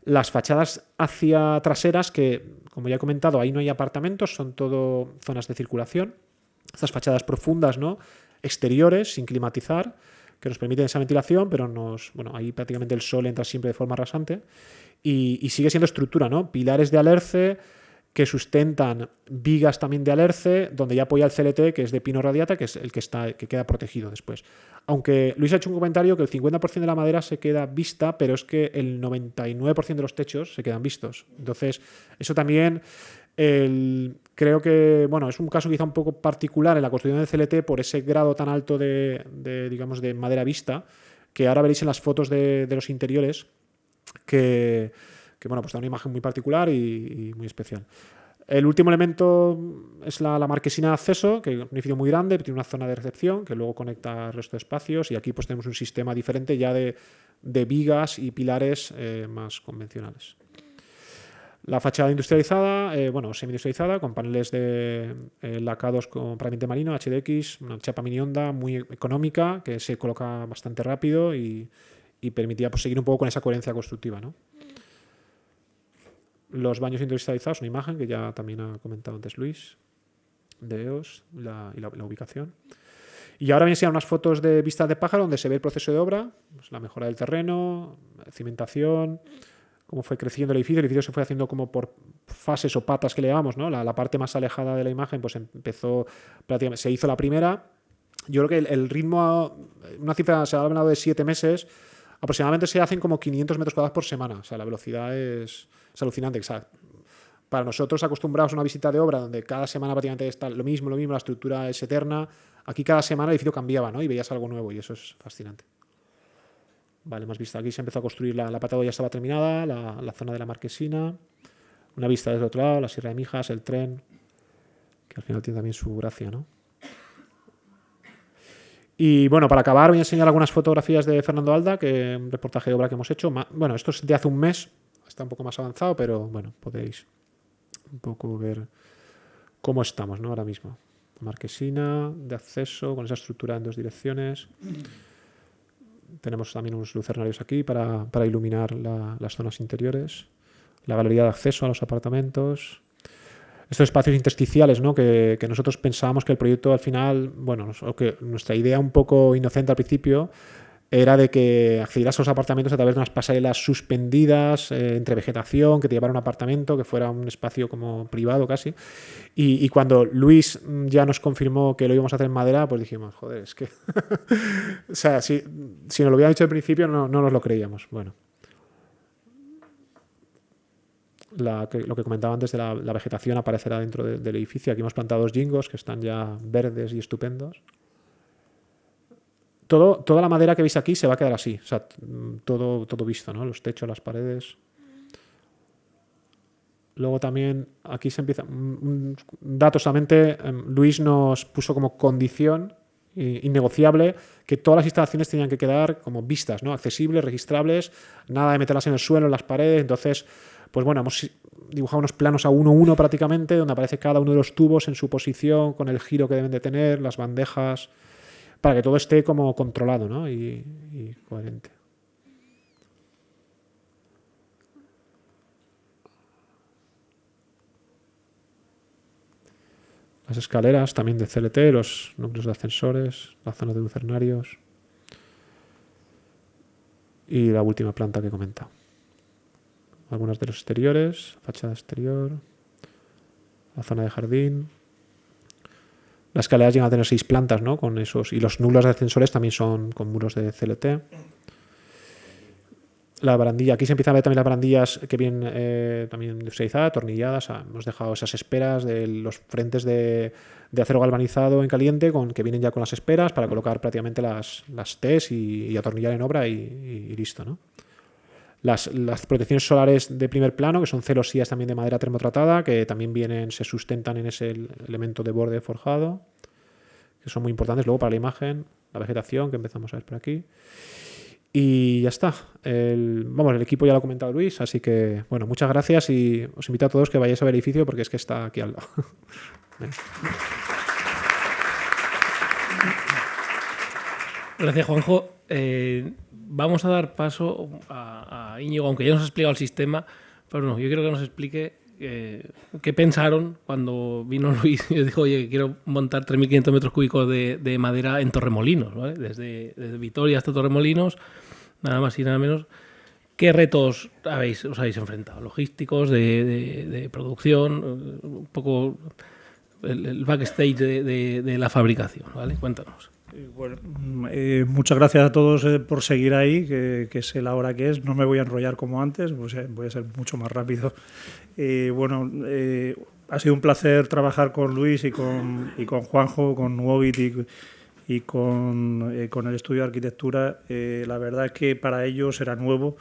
Las fachadas hacia traseras, que como ya he comentado, ahí no hay apartamentos, son todo zonas de circulación. Estas fachadas profundas, ¿no? Exteriores, sin climatizar, que nos permiten esa ventilación, pero ahí prácticamente el sol entra siempre de forma rasante. Y sigue siendo estructura, ¿no? Pilares de alerce que sustentan vigas también de alerce, donde ya apoya el CLT, que es de pino radiata, que es el que queda protegido después. Aunque Luis ha hecho un comentario que el 50% de la madera se queda vista, pero es que el 99% de los techos se quedan vistos. Entonces, eso también creo que es un caso quizá un poco particular en la construcción del CLT por ese grado tan alto de madera vista, que ahora veréis en las fotos de los interiores, que pues da una imagen muy particular y muy especial. El último elemento es la marquesina de acceso, que es un edificio muy grande, tiene una zona de recepción que luego conecta al resto de espacios, y aquí pues tenemos un sistema diferente ya de vigas y pilares más convencionales. La fachada industrializada, semi-industrializada, con paneles de lacados con paramente marino, HDX, una chapa mini onda muy económica que se coloca bastante rápido y permitía pues seguir un poco con esa coherencia constructiva, ¿no? los baños industrializados, una imagen que ya también ha comentado antes Luis, de EOS, y la ubicación. Y ahora voy a enseñar unas fotos de vistas de pájaro donde se ve el proceso de obra, pues la mejora del terreno, cimentación, cómo fue creciendo el edificio. El edificio se fue haciendo como por fases o patas que le llamamos, ¿no? La parte más alejada de la imagen pues empezó, prácticamente, se hizo la primera. Yo creo que el ritmo, una cifra, se ha hablado de 7 meses, aproximadamente se hacen como 500 metros cuadrados por semana. O sea, la velocidad es alucinante. O sea, para nosotros, acostumbrados a una visita de obra donde cada semana prácticamente está lo mismo, la estructura es eterna, aquí cada semana el edificio cambiaba, ¿no? Y veías algo nuevo y eso es fascinante. Vale, más vista. Aquí se empezó a construir, la Patado ya estaba terminada, la zona de la Marquesina, una vista desde el otro lado, la Sierra de Mijas, el tren, que al final tiene también su gracia, ¿no? Y bueno, para acabar voy a enseñar algunas fotografías de Fernando Alda, que un reportaje de obra que hemos hecho. Bueno, esto es de hace un mes, está un poco más avanzado, pero bueno, podéis un poco ver cómo estamos, ¿no? Ahora mismo. La Marquesina de acceso con esa estructura en 2 direcciones. Tenemos también unos lucernarios aquí para iluminar las zonas interiores. La galería de acceso a los apartamentos. Estos espacios intersticiales, ¿no? que nosotros pensábamos que el proyecto al final, bueno, o que nuestra idea un poco inocente al principio era de que accedieras a los apartamentos a través de unas pasarelas suspendidas entre vegetación, que te llevara a un apartamento, que fuera un espacio como privado casi. Y cuando Luis ya nos confirmó que lo íbamos a hacer en madera, pues dijimos, joder, es que... o sea, si nos lo hubieran dicho al principio no nos lo creíamos. Bueno. Lo que comentaba antes de la vegetación aparecerá dentro del edificio. Aquí hemos plantado 2 gingos que están ya verdes y estupendos. Toda la madera que veis aquí se va a quedar así, o sea, todo visto, ¿no? Los techos, las paredes. Luego también aquí se empieza un dato solamente. Luis nos puso como condición innegociable que todas las instalaciones tenían que quedar como vistas, ¿no? Accesibles, registrables, nada de meterlas en el suelo, en las paredes. Entonces, pues bueno, hemos dibujado unos planos a 1:1 prácticamente, donde aparece cada uno de los tubos en su posición, con el giro que deben de tener, las bandejas, para que todo esté como controlado, ¿no? y coherente. Las escaleras también de CLT, los núcleos de ascensores, la zona de lucernarios y la última planta que he comentado. Algunas de los exteriores, fachada exterior, la zona de jardín. Las escaleras llegan a tener 6 plantas, ¿no? Con esos, y los núcleos de ascensores también son con muros de CLT. La barandilla, aquí se empiezan a ver también las barandillas que vienen también industrializadas, atornilladas. Hemos dejado esas esperas de los frentes de acero galvanizado en caliente que vienen ya con las esperas para colocar prácticamente las T's y atornillar en obra y listo, ¿no? Las protecciones solares de primer plano, que son celosías también de madera termotratada, que también se sustentan en ese elemento de borde forjado, que son muy importantes luego para la imagen, la vegetación que empezamos a ver por aquí. Y ya está. El equipo ya lo ha comentado Luis, así que, bueno, muchas gracias y os invito a todos que vayáis a ver el edificio porque es que está aquí al lado. Gracias, Juanjo. Vamos a dar paso a Íñigo, aunque ya nos ha explicado el sistema, pero no, yo quiero que nos explique qué pensaron cuando vino Luis y dijo, oye, quiero montar 3.500 metros cúbicos de madera en Torremolinos, ¿vale? Desde Vitoria hasta Torremolinos, nada más y nada menos. ¿Qué retos os habéis enfrentado? Logísticos, de producción, un poco el backstage de la fabricación, ¿vale? Cuéntanos. Bueno, muchas gracias a todos por seguir ahí, que sé la hora que es. No me voy a enrollar como antes, pues, voy a ser mucho más rápido. Ha sido un placer trabajar con Luis y con Juanjo, con Nuovit y con el estudio de arquitectura. La verdad es que para ellos era nuevo,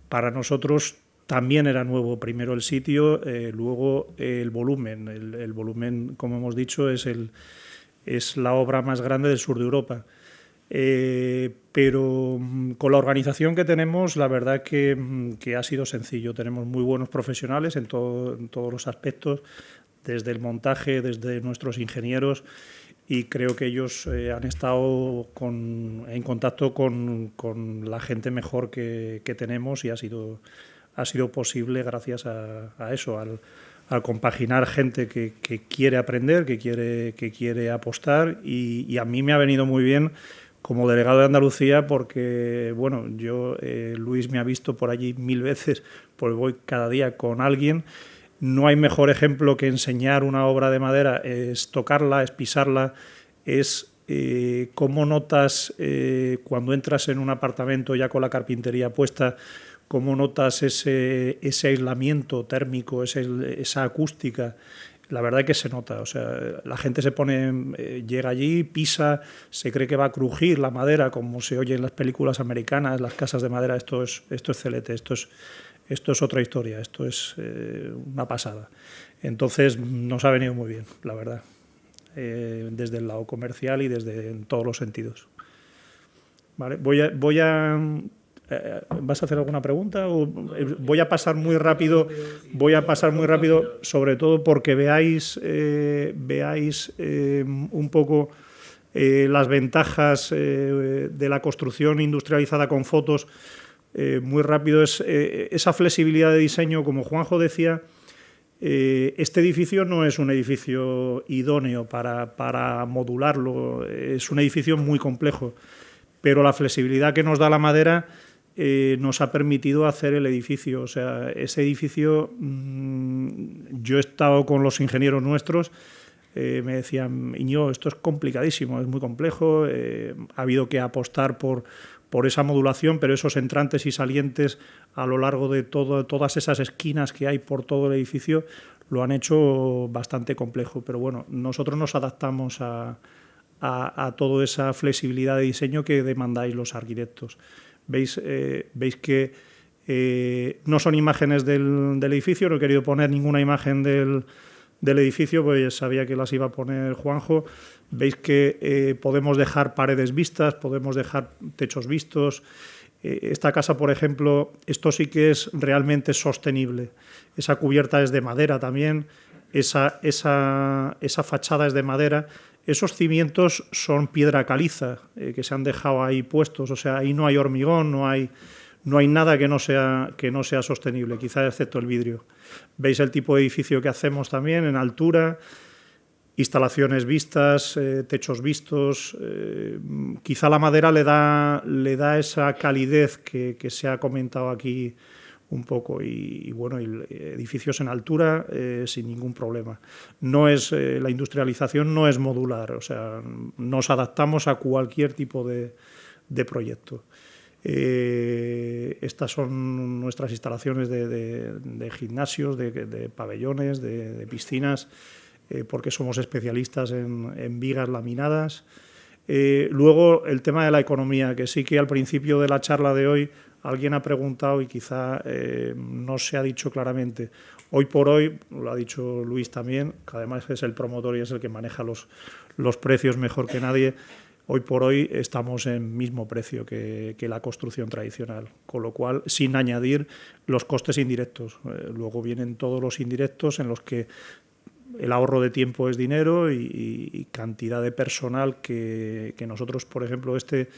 para nosotros también era nuevo. Primero el sitio, luego el volumen. El volumen, como hemos dicho, es la obra más grande del sur de Europa. Pero con la organización que tenemos, la verdad que ha sido sencillo. Tenemos muy buenos profesionales en todos los aspectos, desde el montaje, desde nuestros ingenieros, y creo que ellos han estado en contacto con la gente mejor que tenemos y ha sido ha sido posible gracias a eso, al compaginar gente que quiere aprender, que quiere apostar, y a mí me ha venido muy bien como delegado de Andalucía porque, bueno, Luis me ha visto por allí 1000 veces, pues voy cada día con alguien. No hay mejor ejemplo que enseñar una obra de madera, es tocarla, es pisarla, es cómo notas cuando entras en un apartamento ya con la carpintería puesta, cómo notas ese aislamiento térmico, esa acústica. La verdad es que se nota, o sea, la gente llega allí, pisa, se cree que va a crujir la madera, como se oye en las películas americanas, las casas de madera. Esto es celeste, esto es otra historia, esto es una pasada. Entonces nos ha venido muy bien, la verdad, desde el lado comercial y en todos los sentidos. Vale, ¿vas a hacer alguna pregunta? Voy a pasar muy rápido, sobre todo porque veáis un poco las ventajas de la construcción industrializada con fotos. Muy rápido es esa flexibilidad de diseño, como Juanjo decía. Este edificio no es un edificio idóneo para modularlo, es un edificio muy complejo, pero la flexibilidad que nos da la madera nos ha permitido hacer el edificio. O sea, ese edificio, yo he estado con los ingenieros nuestros, me decían, Íñigo, esto es complicadísimo, es muy complejo, ha habido que apostar por esa modulación, pero esos entrantes y salientes a lo largo de todas esas esquinas que hay por todo el edificio lo han hecho bastante complejo. Pero bueno, nosotros nos adaptamos a toda esa flexibilidad de diseño que demandáis los arquitectos. Veis que no son imágenes del edificio, no he querido poner ninguna imagen del edificio, pues sabía que las iba a poner Juanjo. Veis que podemos dejar paredes vistas, podemos dejar techos vistos. Esta casa, por ejemplo, esto sí que es realmente sostenible. Esa cubierta es de madera también, esa fachada es de madera. Esos cimientos son piedra caliza que se han dejado ahí puestos, o sea, ahí no hay hormigón, no hay nada que no sea sostenible, quizás excepto el vidrio. Veis el tipo de edificio que hacemos también en altura, instalaciones vistas, techos vistos. Quizá la madera le da esa calidez que se ha comentado aquí un poco, y bueno, edificios en altura sin ningún problema. La industrialización no es modular, o sea, nos adaptamos a cualquier tipo de proyecto. Estas son nuestras instalaciones de gimnasios, de pabellones, de piscinas, porque somos especialistas en vigas laminadas. Luego, el tema de la economía, que sí que al principio de la charla de hoy alguien ha preguntado y quizá no se ha dicho claramente. Hoy por hoy, lo ha dicho Luis también, que además es el promotor y es el que maneja los precios mejor que nadie. Hoy por hoy estamos en mismo precio que la construcción tradicional, con lo cual sin añadir los costes indirectos. Luego vienen todos los indirectos en los que el ahorro de tiempo es dinero y cantidad de personal que nosotros, por ejemplo, este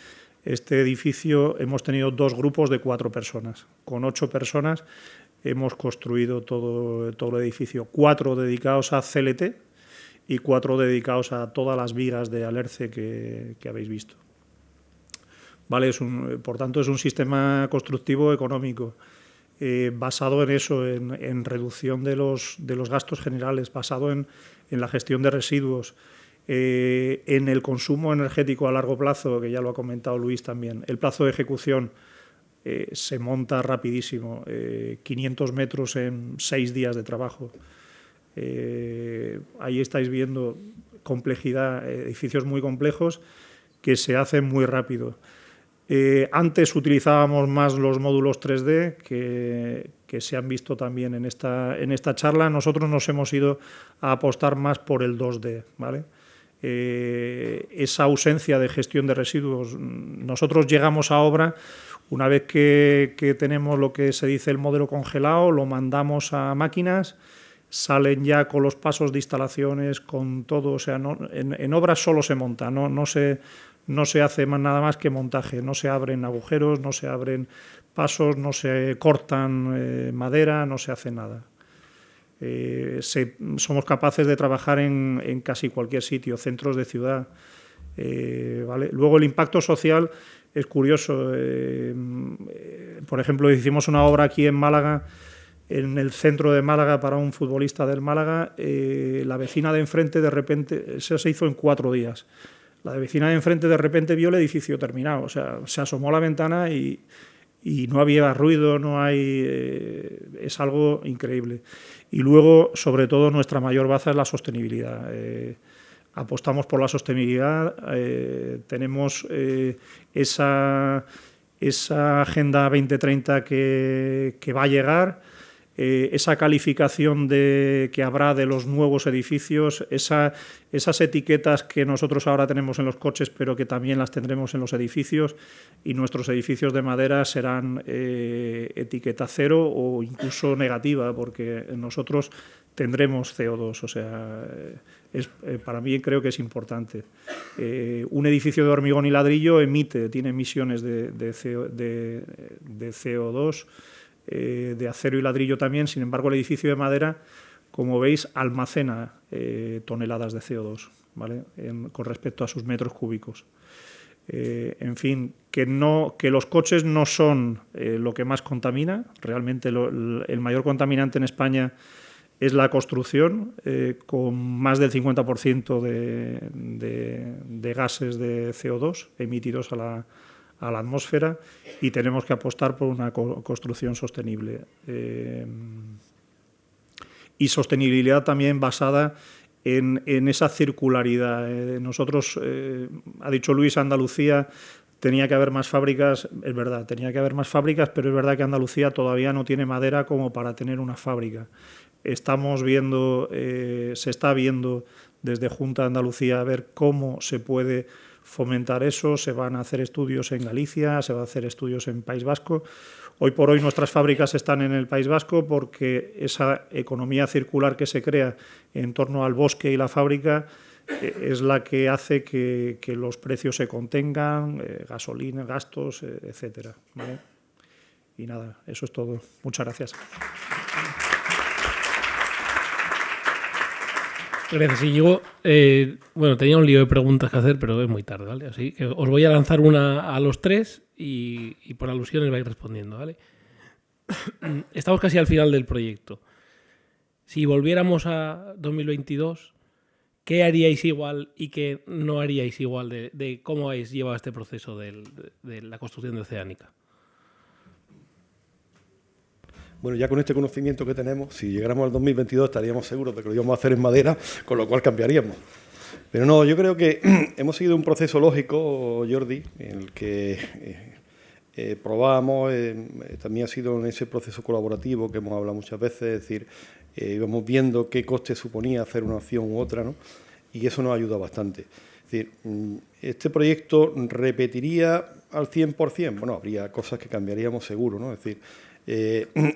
edificio hemos tenido 2 grupos de 4 personas. Con 8 personas hemos construido todo el edificio, 4 dedicados a CLT y 4 dedicados a todas las vigas de alerce que habéis visto. Vale, por tanto, es un sistema constructivo económico basado en eso, en reducción de los gastos generales, basado en la gestión de residuos, en el consumo energético a largo plazo, que ya lo ha comentado Luis también. El plazo de ejecución se monta rapidísimo, 500 metros en 6 días de trabajo. Ahí estáis viendo complejidad, edificios muy complejos que se hacen muy rápido. Antes utilizábamos más los módulos 3D que se han visto también en esta charla. Nosotros nos hemos ido a apostar más por el 2D, ¿vale? Esa ausencia de gestión de residuos. Nosotros llegamos a obra una vez que tenemos lo que se dice el modelo congelado, lo mandamos a máquinas, salen ya con los pasos de instalaciones, con todo. O sea, en obras solo se monta, no se hace nada más que montaje, no se abren agujeros, no se abren pasos, no se cortan madera, no se hace nada. Somos capaces de trabajar en casi cualquier sitio, centros de ciudad. ¿Vale? Luego el impacto social es curioso. Por ejemplo, hicimos una obra aquí en Málaga, en el centro de Málaga, para un futbolista del Málaga. La vecina de enfrente de repente, eso se hizo en 4 días. La vecina de enfrente de repente vio el edificio terminado, o sea, se asomó a la ventana y no había ruido, no hay... es algo increíble. Y luego, sobre todo, nuestra mayor baza es la sostenibilidad. Apostamos por la sostenibilidad, tenemos esa Agenda 2030 que va a llegar, esa calificación que habrá de los nuevos edificios, esas etiquetas que nosotros ahora tenemos en los coches, pero que también las tendremos en los edificios, y nuestros edificios de madera serán etiqueta cero o incluso negativa, porque nosotros tendremos CO2, o sea, para mí creo que es importante. Un edificio de hormigón y ladrillo tiene emisiones de CO2, de acero y ladrillo también. Sin embargo, el edificio de madera, como veis, almacena toneladas de CO2, ¿vale? Con respecto a sus metros cúbicos. En fin, que los coches no son lo que más contamina. Realmente el mayor contaminante en España es la construcción, con más del 50% de gases de CO2 emitidos a la atmósfera, y tenemos que apostar por una construcción sostenible. Y sostenibilidad también basada en esa circularidad. Nosotros, ha dicho Luis, Andalucía tenía que haber más fábricas. Es verdad, tenía que haber más fábricas, pero es verdad que Andalucía todavía no tiene madera como para tener una fábrica. Estamos viendo, se está viendo desde Junta de Andalucía a ver cómo se puede fomentar eso. Se van a hacer estudios en Galicia, se van a hacer estudios en País Vasco. Hoy por hoy nuestras fábricas están en el País Vasco porque esa economía circular que se crea en torno al bosque y la fábrica es la que hace que los precios se contengan, gasolina, gastos, etcétera, ¿vale? Y nada, eso es todo. Muchas gracias. Gracias, Íñigo. Bueno, tenía un lío de preguntas que hacer, pero es muy tarde, ¿vale? Así que os voy a lanzar una a los tres y por alusiones vais respondiendo, ¿vale? Estamos casi al final del proyecto. Si volviéramos a 2022, ¿qué haríais igual y qué no haríais igual de cómo habéis llevado este proceso de la construcción de Oceánica? Bueno, ya con este conocimiento que tenemos, si llegáramos al 2022 estaríamos seguros de que lo íbamos a hacer en madera, con lo cual cambiaríamos. Pero no, yo creo que hemos seguido un proceso lógico, Jordi, en el que probamos, también ha sido en ese proceso colaborativo que hemos hablado muchas veces, es decir, íbamos viendo qué coste suponía hacer una opción u otra, ¿no? Y eso nos ayuda bastante. Es decir, este proyecto repetiría al 100%, bueno, habría cosas que cambiaríamos seguro, ¿no? Es decir,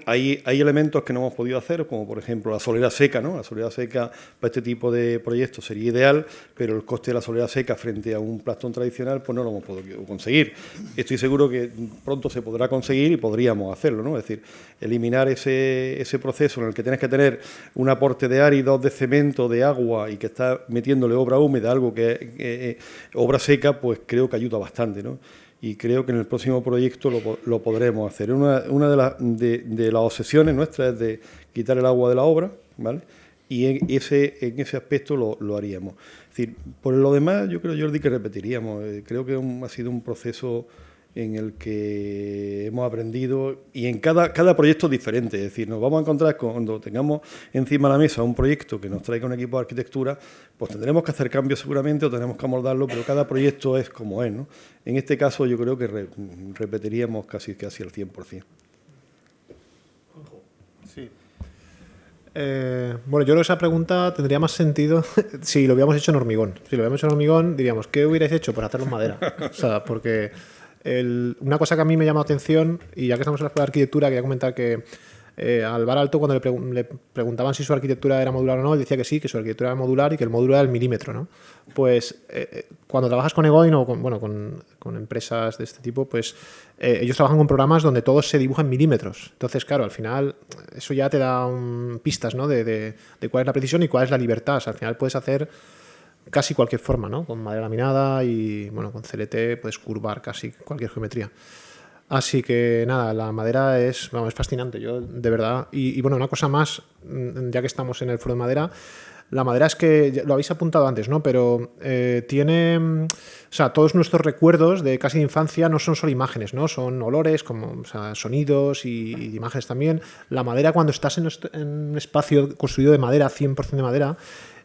hay elementos que no hemos podido hacer, como por ejemplo la solera seca, ¿no? La solera seca para este tipo de proyectos sería ideal, pero el coste de la solera seca frente a un plastón tradicional pues no lo hemos podido conseguir. Estoy seguro que pronto se podrá conseguir y podríamos hacerlo, ¿no? Es decir, eliminar ese proceso en el que tienes que tener un aporte de áridos, de cemento, de agua y que estás metiéndole obra húmeda, algo que obra seca, pues creo que ayuda bastante, ¿no? Y creo que en el próximo proyecto lo podremos hacer. Una de las obsesiones nuestras es de quitar el agua de la obra, ¿vale? Y en ese aspecto lo haríamos. Es decir, por lo demás, yo creo, Jordi, que repetiríamos. Creo que ha sido un proceso en el que hemos aprendido y en cada proyecto es diferente. Es decir, nos vamos a encontrar cuando tengamos encima de la mesa un proyecto que nos traiga un equipo de arquitectura, pues tendremos que hacer cambios seguramente o tenemos que amoldarlo, pero cada proyecto es como es, ¿no? En este caso yo creo que repetiríamos casi al 100%. Sí. Bueno, yo creo que esa pregunta tendría más sentido si lo hubiéramos hecho en hormigón. Si lo hubiéramos hecho en hormigón, diríamos, ¿qué hubierais hecho? Pues hacerlo en madera. O sea, porque una cosa que a mí me llama la atención, y ya que estamos en la escuela de arquitectura, quería comentar que Álvar Alto, cuando le preguntaban si su arquitectura era modular o no, él decía que sí, que su arquitectura era modular y que el módulo era el milímetro, ¿no? Pues cuando trabajas con Egoin o con empresas de este tipo, pues ellos trabajan con programas donde todo se dibuja en milímetros. Entonces, claro, al final eso ya te da pistas, ¿no? de cuál es la precisión y cuál es la libertad. O sea, al final puedes hacer casi cualquier forma, ¿no? Con madera laminada y, bueno, con CLT puedes curvar casi cualquier geometría. Así que nada, la madera es fascinante, yo de verdad. Y bueno, una cosa más, ya que estamos en el foro de madera, la madera es que, lo habéis apuntado antes, ¿no? Pero tiene, o sea, todos nuestros recuerdos de casi de infancia no son solo imágenes, ¿no? Son olores, como, o sea, sonidos y imágenes también. La madera, cuando estás en un espacio construido de madera, 100% de madera,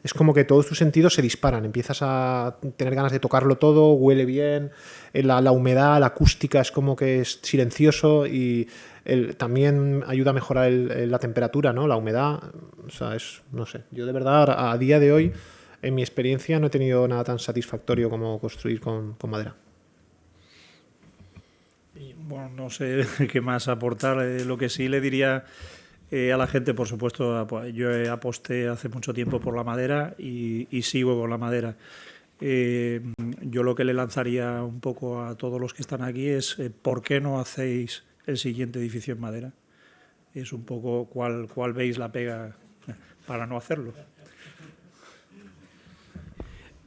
es como que todos tus sentidos se disparan, empiezas a tener ganas de tocarlo todo, huele bien, la humedad, la acústica es como que es silencioso y también ayuda a mejorar la temperatura, ¿no? La humedad, o sea, no sé, yo de verdad a día de hoy, en mi experiencia, no he tenido nada tan satisfactorio como construir con madera. Y, bueno, no sé qué más aportar, lo que sí le diría... a la gente, por supuesto, yo aposté hace mucho tiempo por la madera y sigo con la madera. Yo lo que le lanzaría un poco a todos los que están aquí es ¿por qué no hacéis el siguiente edificio en madera? Es un poco cuál veis la pega para no hacerlo.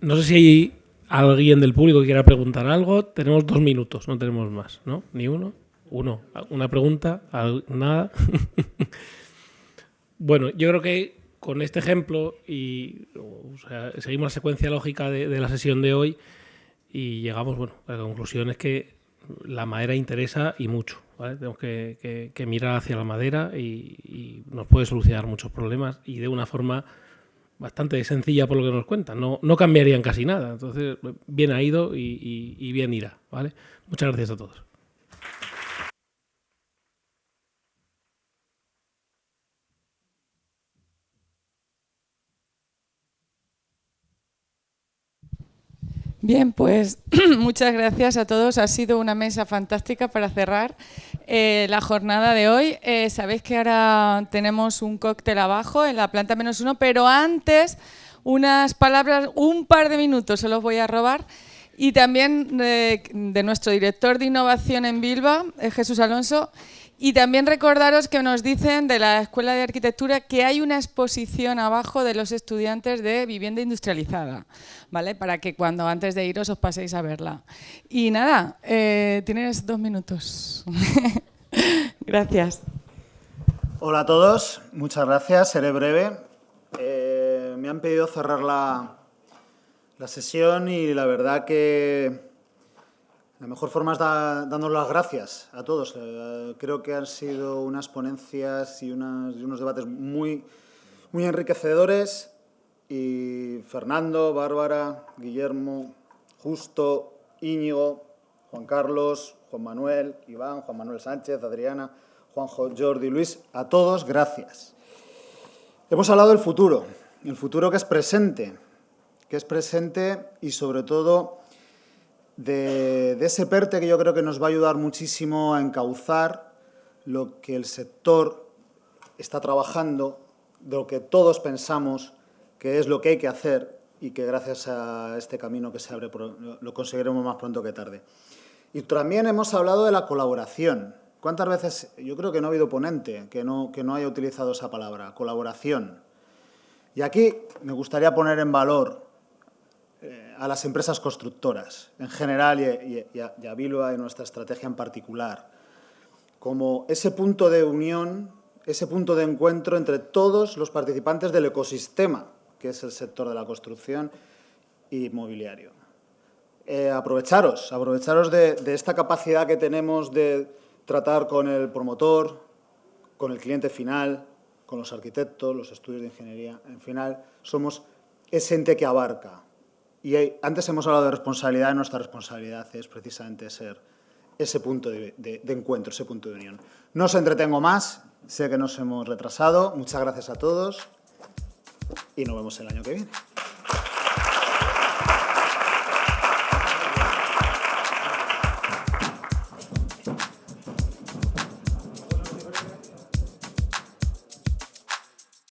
No sé si hay alguien del público que quiera preguntar algo. Tenemos 2 minutos, no tenemos más, ¿no? Ni uno. Una pregunta, nada. Bueno, yo creo que con este ejemplo seguimos la secuencia lógica de la sesión de hoy y llegamos, bueno, a la conclusión es que la madera interesa y mucho, ¿vale? Tenemos que mirar hacia la madera y nos puede solucionar muchos problemas y de una forma bastante sencilla por lo que nos cuentan. No cambiarían casi nada. Entonces, bien ha ido y bien irá, ¿vale? Muchas gracias a todos. Bien, pues muchas gracias a todos. Ha sido una mesa fantástica para cerrar la jornada de hoy. Sabéis que ahora tenemos un cóctel abajo en la planta -1, pero antes unas palabras, un par de minutos se los voy a robar. Y también de nuestro director de innovación en Bilba, Jesús Alonso. Y también recordaros que nos dicen de la Escuela de Arquitectura que hay una exposición abajo de los estudiantes de vivienda industrializada, ¿vale? Para que cuando antes de iros os paséis a verla. Y nada, tienes 2 minutos. Gracias. Hola a todos, muchas gracias, seré breve. Me han pedido cerrar la sesión y la verdad que la mejor forma es dándonos las gracias a todos. Creo que han sido unas ponencias y unos debates muy, muy enriquecedores. Y Fernando, Bárbara, Guillermo, Justo, Íñigo, Juan Carlos, Juan Manuel, Iván, Juan Manuel Sánchez, Adriana, Juanjo, Jordi, Luis, a todos, gracias. Hemos hablado del futuro, el futuro que es presente y sobre todo de ese PERTE que yo creo que nos va a ayudar muchísimo a encauzar lo que el sector está trabajando, de lo que todos pensamos que es lo que hay que hacer y que gracias a este camino que se abre lo conseguiremos más pronto que tarde. Y también hemos hablado de la colaboración. ¿Cuántas veces? Yo creo que no ha habido ponente que no haya utilizado esa palabra, colaboración. Y aquí me gustaría poner en valor a las empresas constructoras en general y a Bilba y nuestra estrategia en particular, como ese punto de unión, ese punto de encuentro entre todos los participantes del ecosistema, que es el sector de la construcción y mobiliario. Aprovecharos de esta capacidad que tenemos de tratar con el promotor, con el cliente final, con los arquitectos, los estudios de ingeniería. En final, somos ese ente que abarca. Y antes hemos hablado de responsabilidad, y nuestra responsabilidad es precisamente ser ese punto de encuentro, ese punto de unión. No os entretengo más, sé que nos hemos retrasado. Muchas gracias a todos y nos vemos el año que viene.